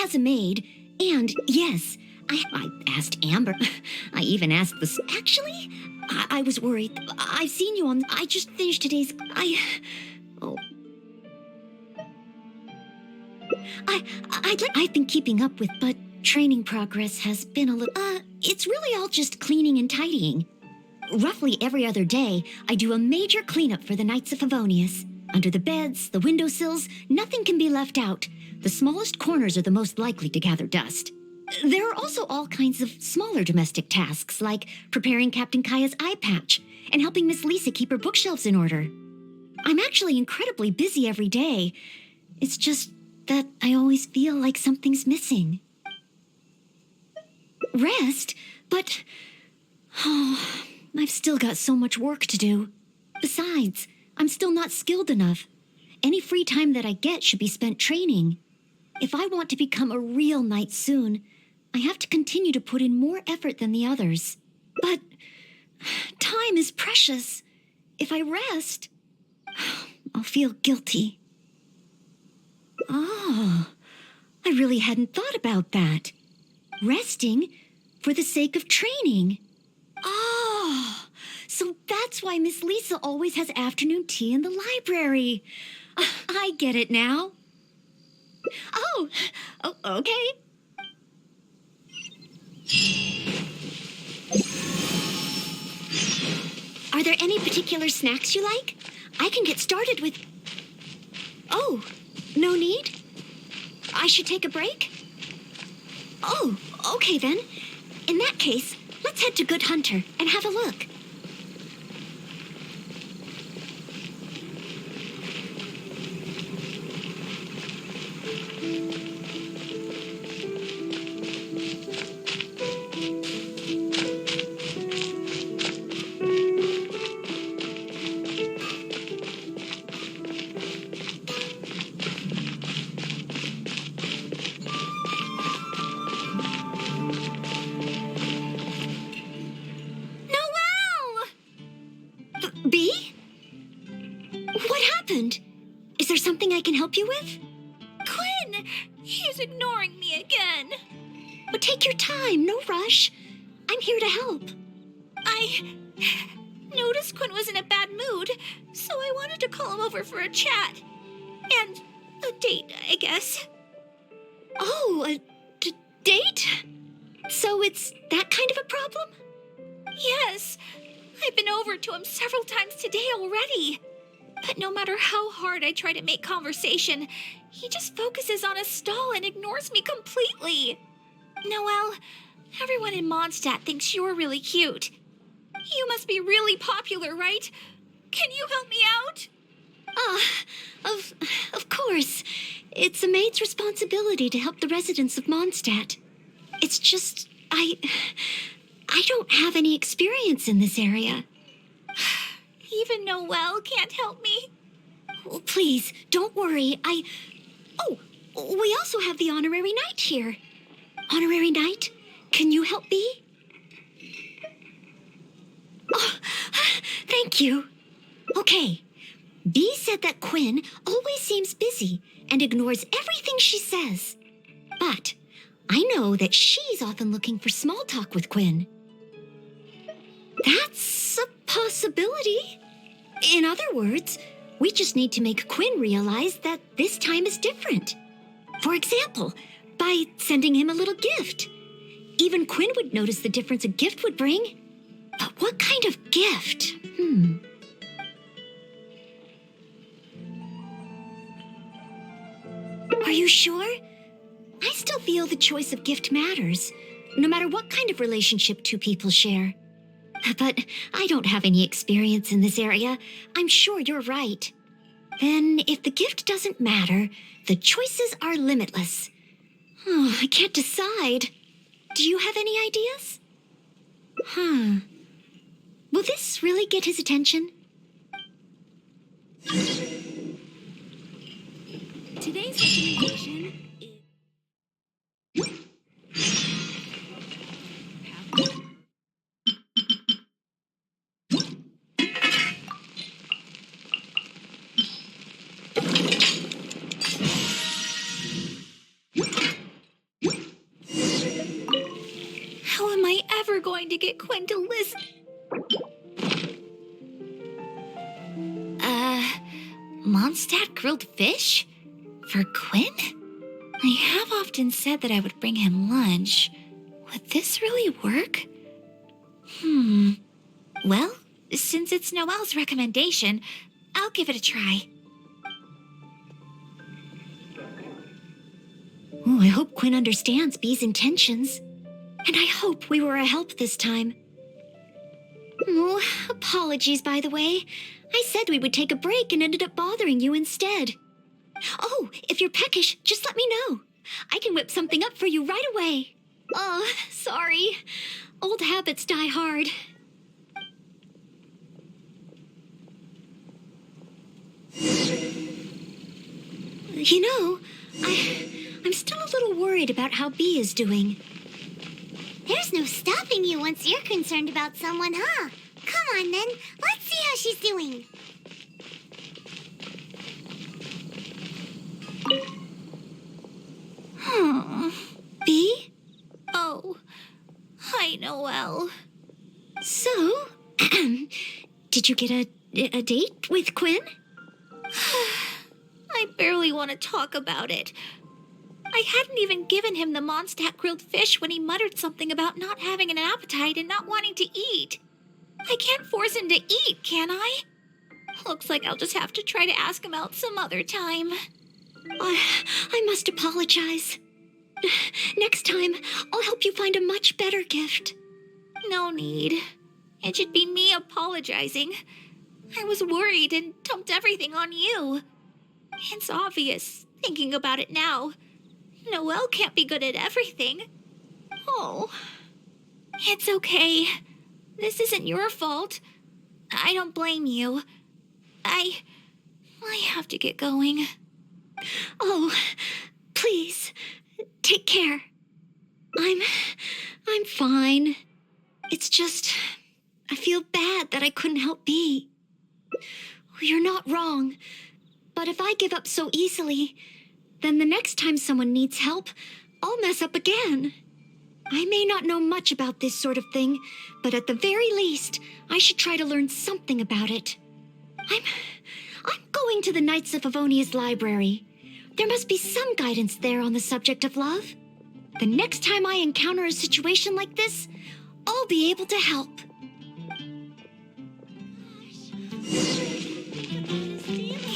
as a maid, and yes, I asked Amber. I even asked this. Actually, I was worried. I've seen you on. I just finished today's. I've been keeping up with, but training progress has been a little. It's really all just cleaning and tidying. Roughly every other day, I do a major cleanup for the Knights of Favonius. Under the beds, the windowsills, nothing can be left out. The smallest corners are the most likely to gather dust. There are also all kinds of smaller domestic tasks, like preparing Captain Kaya's eye patch and helping Miss Lisa keep her bookshelves in order. I'm actually incredibly busy every day. It's just that I always feel like something's missing. Rest? But... I've still got so much work to do. Besides, I'm still not skilled enough. Any free time that I get should be spent training. If I want to become a real knight soon, I have to continue to put in more effort than the others. But time is precious. If I rest, I'll feel guilty. Oh, I really hadn't thought about that. Resting for the sake of training. Oh, so that's why Miss Lisa always has afternoon tea in the library. I get it now. Oh, okay. Are there any particular snacks you like? I can get started with... Oh, no need? I should take a break? Oh, okay then. In that case, let's head to Good Hunter and have a look. Bee? What happened? Is there something I can help you with? Quinn! He's ignoring me again. But take your time, no rush. I'm here to help. I noticed Quinn was in a bad mood, so I wanted to call him over for a chat. And a date, I guess. Oh, a date? So it's that kind of a problem? Yes. I've been over to him several times today already. But no matter how hard I try to make conversation, he just focuses on a stall and ignores me completely. Noelle, everyone in Mondstadt thinks you're really cute. You must be really popular, right? Can you help me out? Of course. It's a maid's responsibility to help the residents of Mondstadt. It's just, I don't have any experience in this area. Even Noelle can't help me. Oh, please, don't worry. Oh, we also have the honorary knight here. Honorary knight, can you help me? Oh, thank you. Okay, Bee said that Quinn always seems busy and ignores everything she says. But I know that she's often looking for small talk with Quinn. That's a possibility. In other words, we just need to make Quinn realize that this time is different. For example, by sending him a little gift. Even Quinn would notice the difference a gift would bring. But what kind of gift? Are you sure? I still feel the choice of gift matters, no matter what kind of relationship two people share. But I don't have any experience in this area. I'm sure you're right. Then, if the gift doesn't matter, the choices are limitless. Oh, I can't decide. Do you have any ideas? Will this really get his attention? Today's recommendation is... How am I ever going to get Quinn to listen? Mondstadt grilled fish? For Quinn? I have often said that I would bring him lunch. Would this really work? Well, since it's Noelle's recommendation, I'll give it a try. Oh, I hope Quinn understands Bee's intentions. And I hope we were a help this time. Oh, apologies, by the way. I said we would take a break and ended up bothering you instead. Oh, if you're peckish, just let me know. I can whip something up for you right away. Oh, sorry. Old habits die hard. You know, I'm still a little worried about how Bee is doing. There's no stopping you once you're concerned about someone, huh? Come on, then. Let's see how she's doing. Bee? Oh, hi, Noelle. So, did you get a date with Quinn? I barely want to talk about it. I hadn't even given him the Mondstadt grilled fish when he muttered something about not having an appetite and not wanting to eat. I can't force him to eat, can I? Looks like I'll just have to try to ask him out some other time. I must apologize. Next time, I'll help you find a much better gift. No need. It should be me apologizing. I was worried and dumped everything on you. It's obvious, thinking about it now. Noelle can't be good at everything. Oh, it's okay. This isn't your fault. I don't blame you. I have to get going. Oh, please, take care. I'm fine. It's just, I feel bad that I couldn't help Bee. You're not wrong, but if I give up so easily, then the next time someone needs help, I'll mess up again. I may not know much about this sort of thing, but at the very least, I should try to learn something about it. I'm going to the Knights of Favonia's library. There must be some guidance there on the subject of love. The next time I encounter a situation like this, I'll be able to help.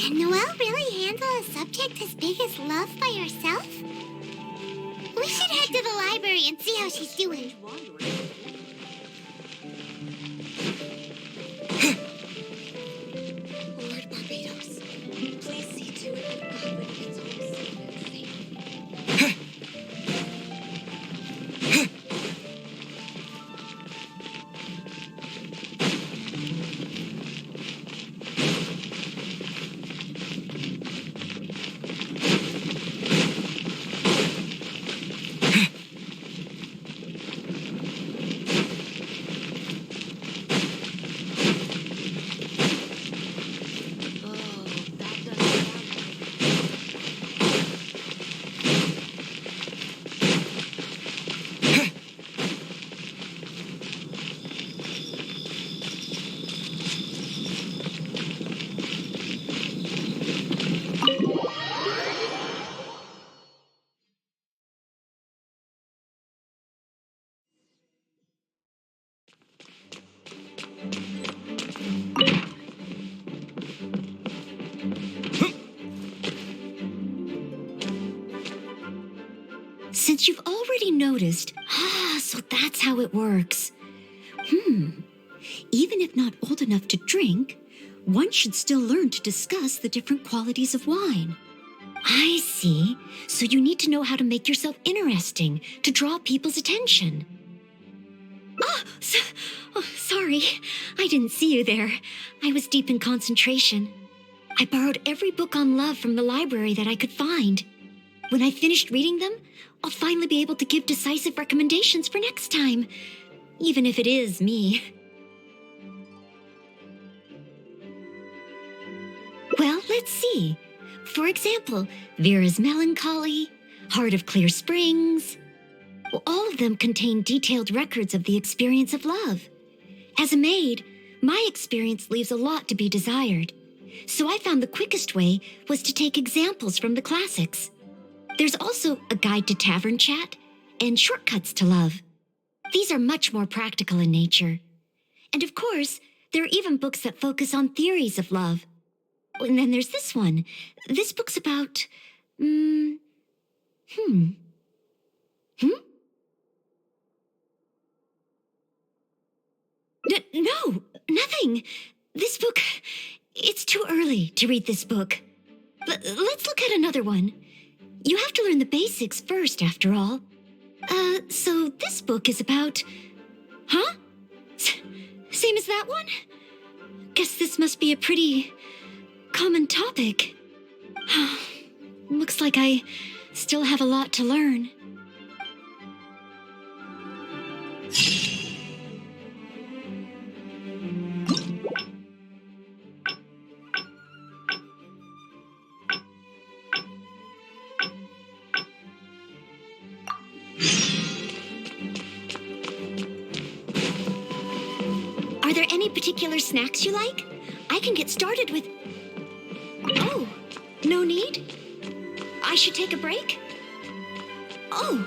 Can Noelle really handle a subject as big as love by herself? We should head to the library and see how she's doing. Lord Barbados, please see to it that Godwin gets home safe and safe. Since you've already noticed, so that's how it works. Even if not old enough to drink, one should still learn to discuss the different qualities of wine. I see. So you need to know how to make yourself interesting to draw people's attention. Sorry. I didn't see you there. I was deep in concentration. I borrowed every book on love from the library that I could find. When I finished reading them, I'll finally be able to give decisive recommendations for next time, even if it is me. Well, let's see. For example, Vera's Melancholy, Heart of Clear Springs. Well, all of them contain detailed records of the experience of love. As a maid, my experience leaves a lot to be desired. So I found the quickest way was to take examples from the classics. There's also a guide to tavern chat and shortcuts to love. These are much more practical in nature. And of course, there are even books that focus on theories of love. And then there's this one. This book's about... No, nothing. This book... It's too early to read this book. Let's look at another one. You have to learn the basics first, after all. So this book is about... Same as that one? Guess this must be a pretty common topic. Looks like I still have a lot to learn. Are there any particular snacks you like? I can get started with... Oh, no need? I should take a break? Oh.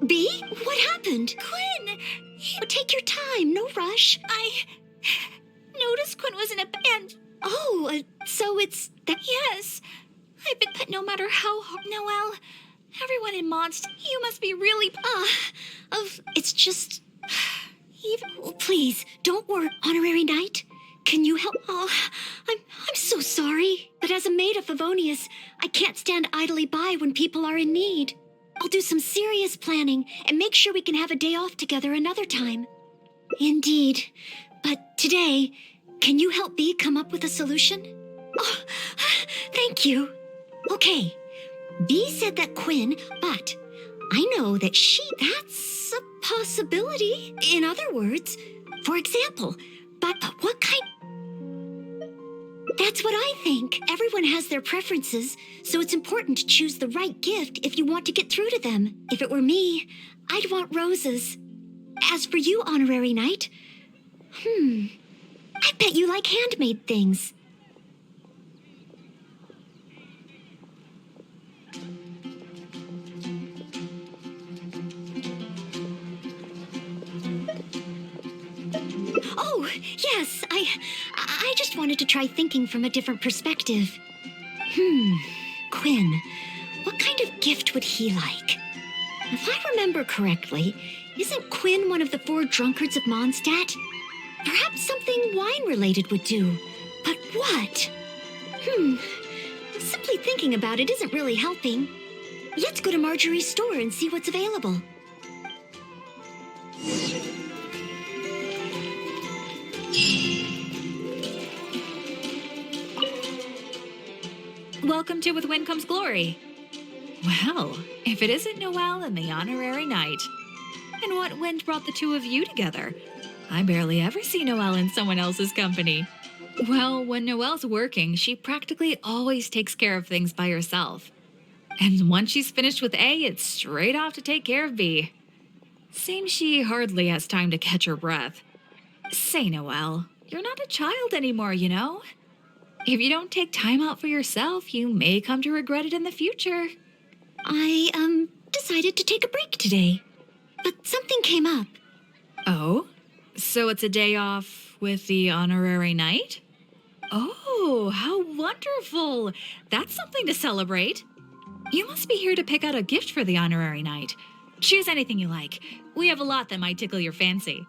Bee? What happened? Quinn! Take your time, no rush. I noticed Quinn was in a band. Oh, so it's... Yes. But no matter how hard... Noelle, everyone in Mondstadt, you must be really... It's just... Please, don't worry. Honorary Knight, can you help? I'm so sorry. But as a maid of Favonius, I can't stand idly by when people are in need. I'll do some serious planning and make sure we can have a day off together another time. Indeed. But today, can you help Bee come up with a solution? Oh, thank you. Okay. Bee said that Quinn, but I know that that's a possibility. In other words, for example, but what kind... That's what I think. Everyone has their preferences, so it's important to choose the right gift if you want to get through to them. If it were me, I'd want roses. As for you, Honorary Knight, I bet you like handmade things. Oh, yes, I just wanted to try thinking from a different perspective. Quinn, what kind of gift would he like? If I remember correctly, isn't Quinn one of the 4 drunkards of Mondstadt? Perhaps something wine-related would do. But what? Simply thinking about it isn't really helping. Let's go to Marjorie's store and see what's available. Welcome to With Wind Comes Glory. Well, if it isn't Noelle and the Honorary Knight. And what wind brought the two of you together? I barely ever see Noelle in someone else's company. Well, when Noelle's working, she practically always takes care of things by herself. And once she's finished with A, it's straight off to take care of B. Seems she hardly has time to catch her breath. Say, Noelle, you're not a child anymore, you know? If you don't take time out for yourself, you may come to regret it in the future. I, decided to take a break today. But something came up. Oh? So it's a day off with the honorary knight? Oh, how wonderful! That's something to celebrate. You must be here to pick out a gift for the honorary knight. Choose anything you like. We have a lot that might tickle your fancy.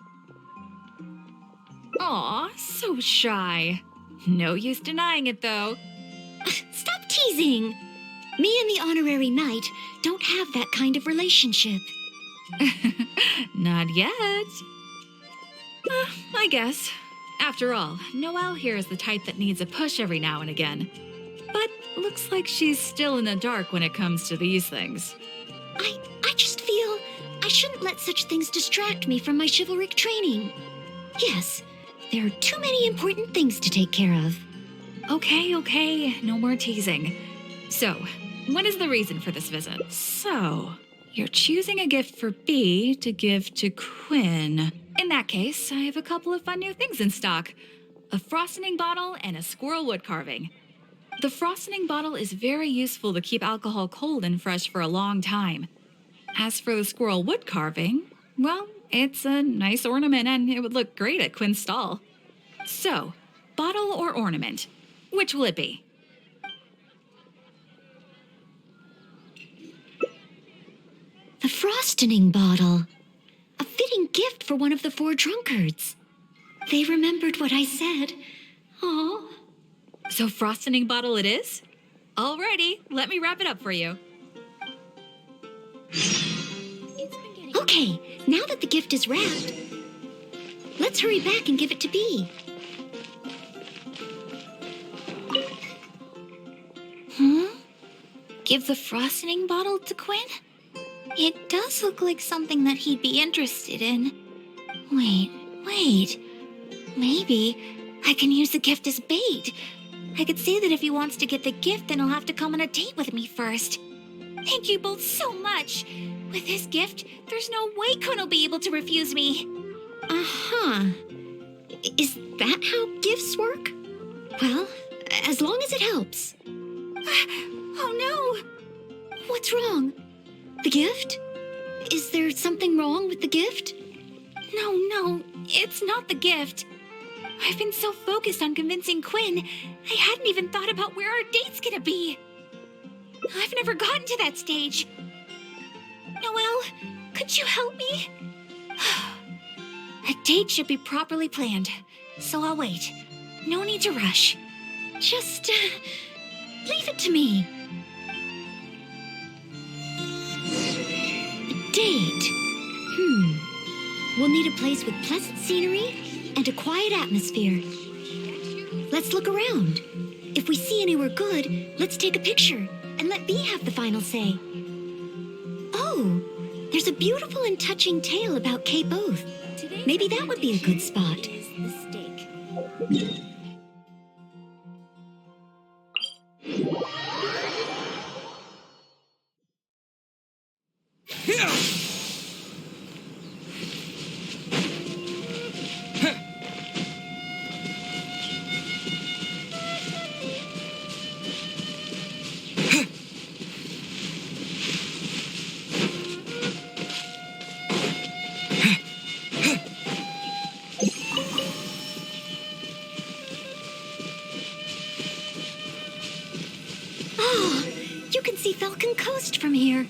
Aw, so shy. No use denying it, though. Stop teasing! Me and the honorary knight don't have that kind of relationship. Not yet. I guess. After all, Noelle here is the type that needs a push every now and again. But looks like she's still in the dark when it comes to these things. I just feel I shouldn't let such things distract me from my chivalric training. Yes, there are too many important things to take care of. Okay, no more teasing. So, what is the reason for this visit? So, you're choosing a gift for B to give to Quinn. In that case, I have a couple of fun new things in stock. A frosting bottle and a squirrel wood carving. The frosting bottle is very useful to keep alcohol cold and fresh for a long time. As for the squirrel wood carving, well, it's a nice ornament and it would look great at Quinn's stall. So, bottle or ornament, which will it be? The frosting bottle. A fitting gift for one of the 4 drunkards. They remembered what I said. Aw. So frosting bottle it is? Alrighty, let me wrap it up for you. Okay, now that the gift is wrapped, let's hurry back and give it to B. Give the frosting bottle to Quinn? It does look like something that he'd be interested in. Wait. Maybe I can use the gift as bait. I could say that if he wants to get the gift, then he'll have to come on a date with me first. Thank you both so much. With this gift, there's no way Quinn will be able to refuse me. Uh-huh. Is that how gifts work? Well, as long as it helps. Oh no! What's wrong? The gift? Is there something wrong with the gift? No, it's not the gift. I've been so focused on convincing Quinn, I hadn't even thought about where our date's gonna be. I've never gotten to that stage. Noelle, could you help me? A date should be properly planned, so I'll wait. No need to rush. Just, leave it to me. A date. We'll need a place with pleasant scenery and a quiet atmosphere. Let's look around. If we see anywhere good, let's take a picture and let B have the final say. Oh, there's a beautiful and touching tale about Cape Oath. Maybe that would be a good spot. You can see Falcon Coast from here.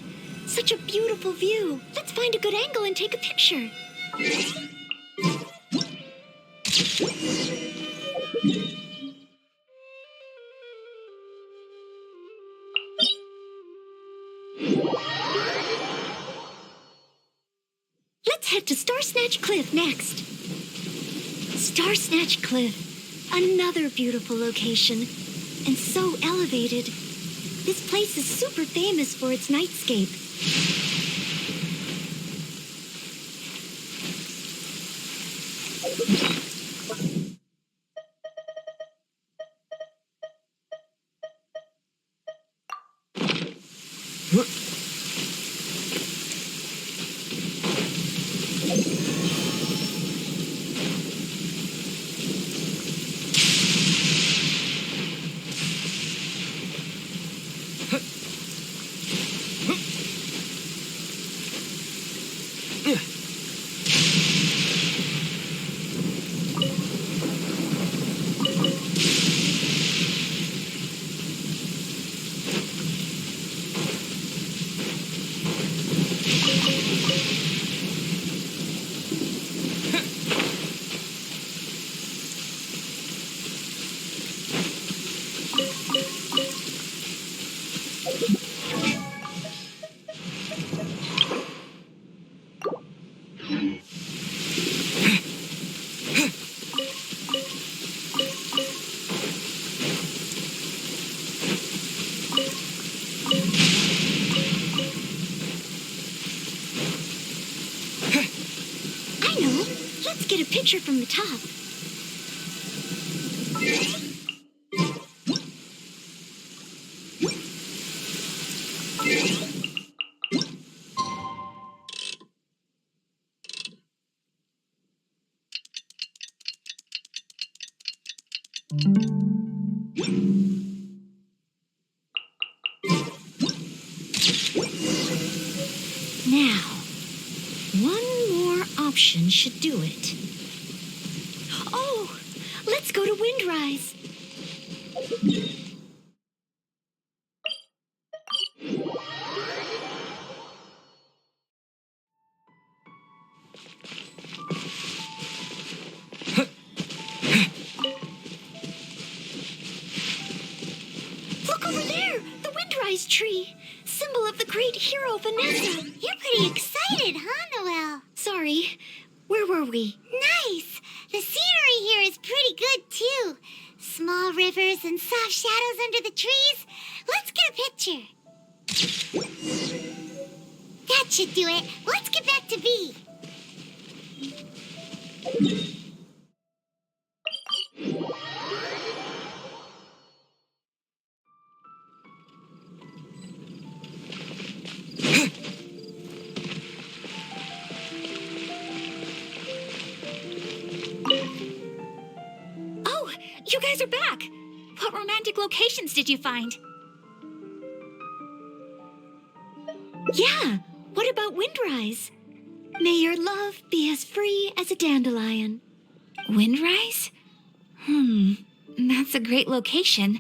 Such a beautiful view. Let's find a good angle and take a picture. Let's head to Star Snatch Cliff next. Star Snatch Cliff, another beautiful location, and so elevated. This place is super famous for its nightscape. I know. Let's get a picture from the top. Now, one more option should do it. Oh, let's go to Windrise. Look over there, the Windrise tree, symbol of the great hero Vanessa. You're pretty excited, huh, Noelle? Sorry, where were we? Nice! The scenery here is pretty good, too. Small rivers and soft shadows under the trees. Let's get a picture. That should do it. Let's get back to B. Oh, you guys are back. What romantic locations did you find? Yeah, what about Windrise? May your love be as free as a dandelion. Windrise? That's a great location.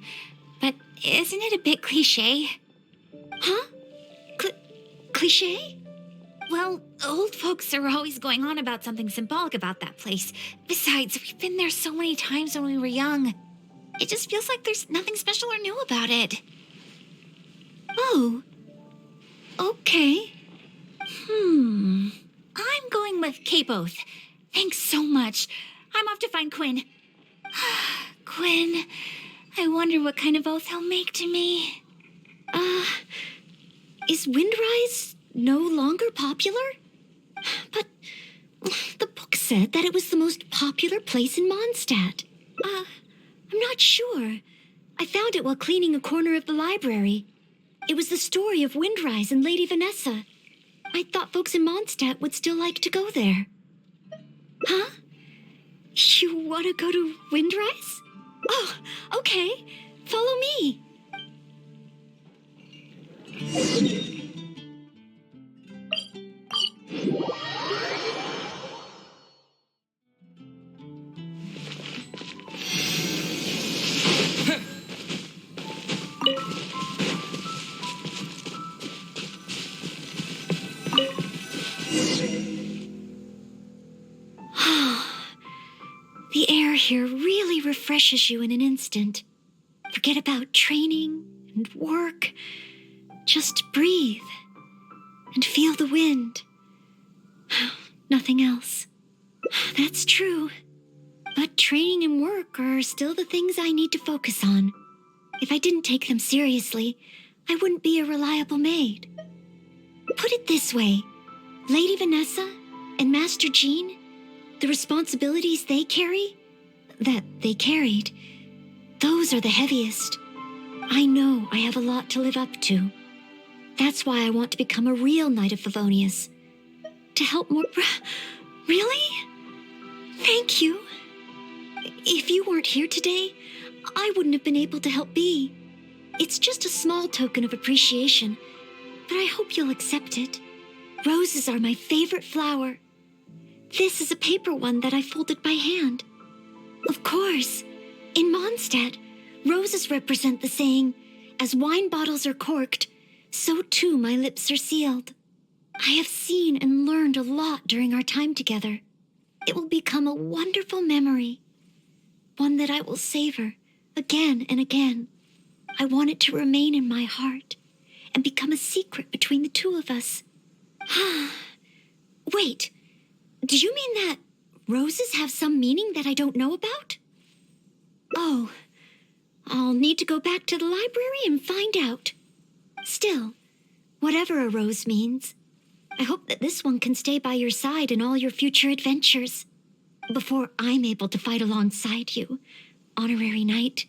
But isn't it a bit cliche? Huh? Cliche? Well, old folks are always going on about something symbolic about that place. Besides, we've been there so many times when we were young. It just feels like there's nothing special or new about it. Oh, okay. I'm going with Cape Oath. Thanks so much. I'm off to find Quinn. Quinn, I wonder what kind of oath he'll make to me. Is Windrise no longer popular? But the book said that it was the most popular place in Mondstadt. I'm not sure. I found it while cleaning a corner of the library. It was the story of Windrise and Lady Vanessa. I thought folks in Mondstadt would still like to go there. Huh? You want to go to Windrise? Oh, okay. Follow me. The air here really refreshes you in an instant. Forget about training and work. Just breathe and feel the wind. Nothing else. That's true. But training and work are still the things I need to focus on. If I didn't take them seriously, I wouldn't be a reliable maid. Put it this way, Lady Vanessa and Master Jean, The responsibilities they carry, that they carried, those are the heaviest. I know I have a lot to live up to. That's why I want to become a real Knight of Favonius. To help more... Really? Thank you. If you weren't here today, I wouldn't have been able to help Bee. It's just a small token of appreciation, but I hope you'll accept it. Roses are my favorite flower. This is a paper one that I folded by hand. Of course, in Mondstadt, roses represent the saying, "As wine bottles are corked, so too my lips are sealed." I have seen and learned a lot during our time together. It will become a wonderful memory, one that I will savor again and again. I want it to remain in my heart and become a secret between the two of us. Wait, do you mean that roses have some meaning that I don't know about? Oh, I'll need to go back to the library and find out. Still, whatever a rose means, I hope that this one can stay by your side in all your future adventures. Before I'm able to fight alongside you, Honorary Knight.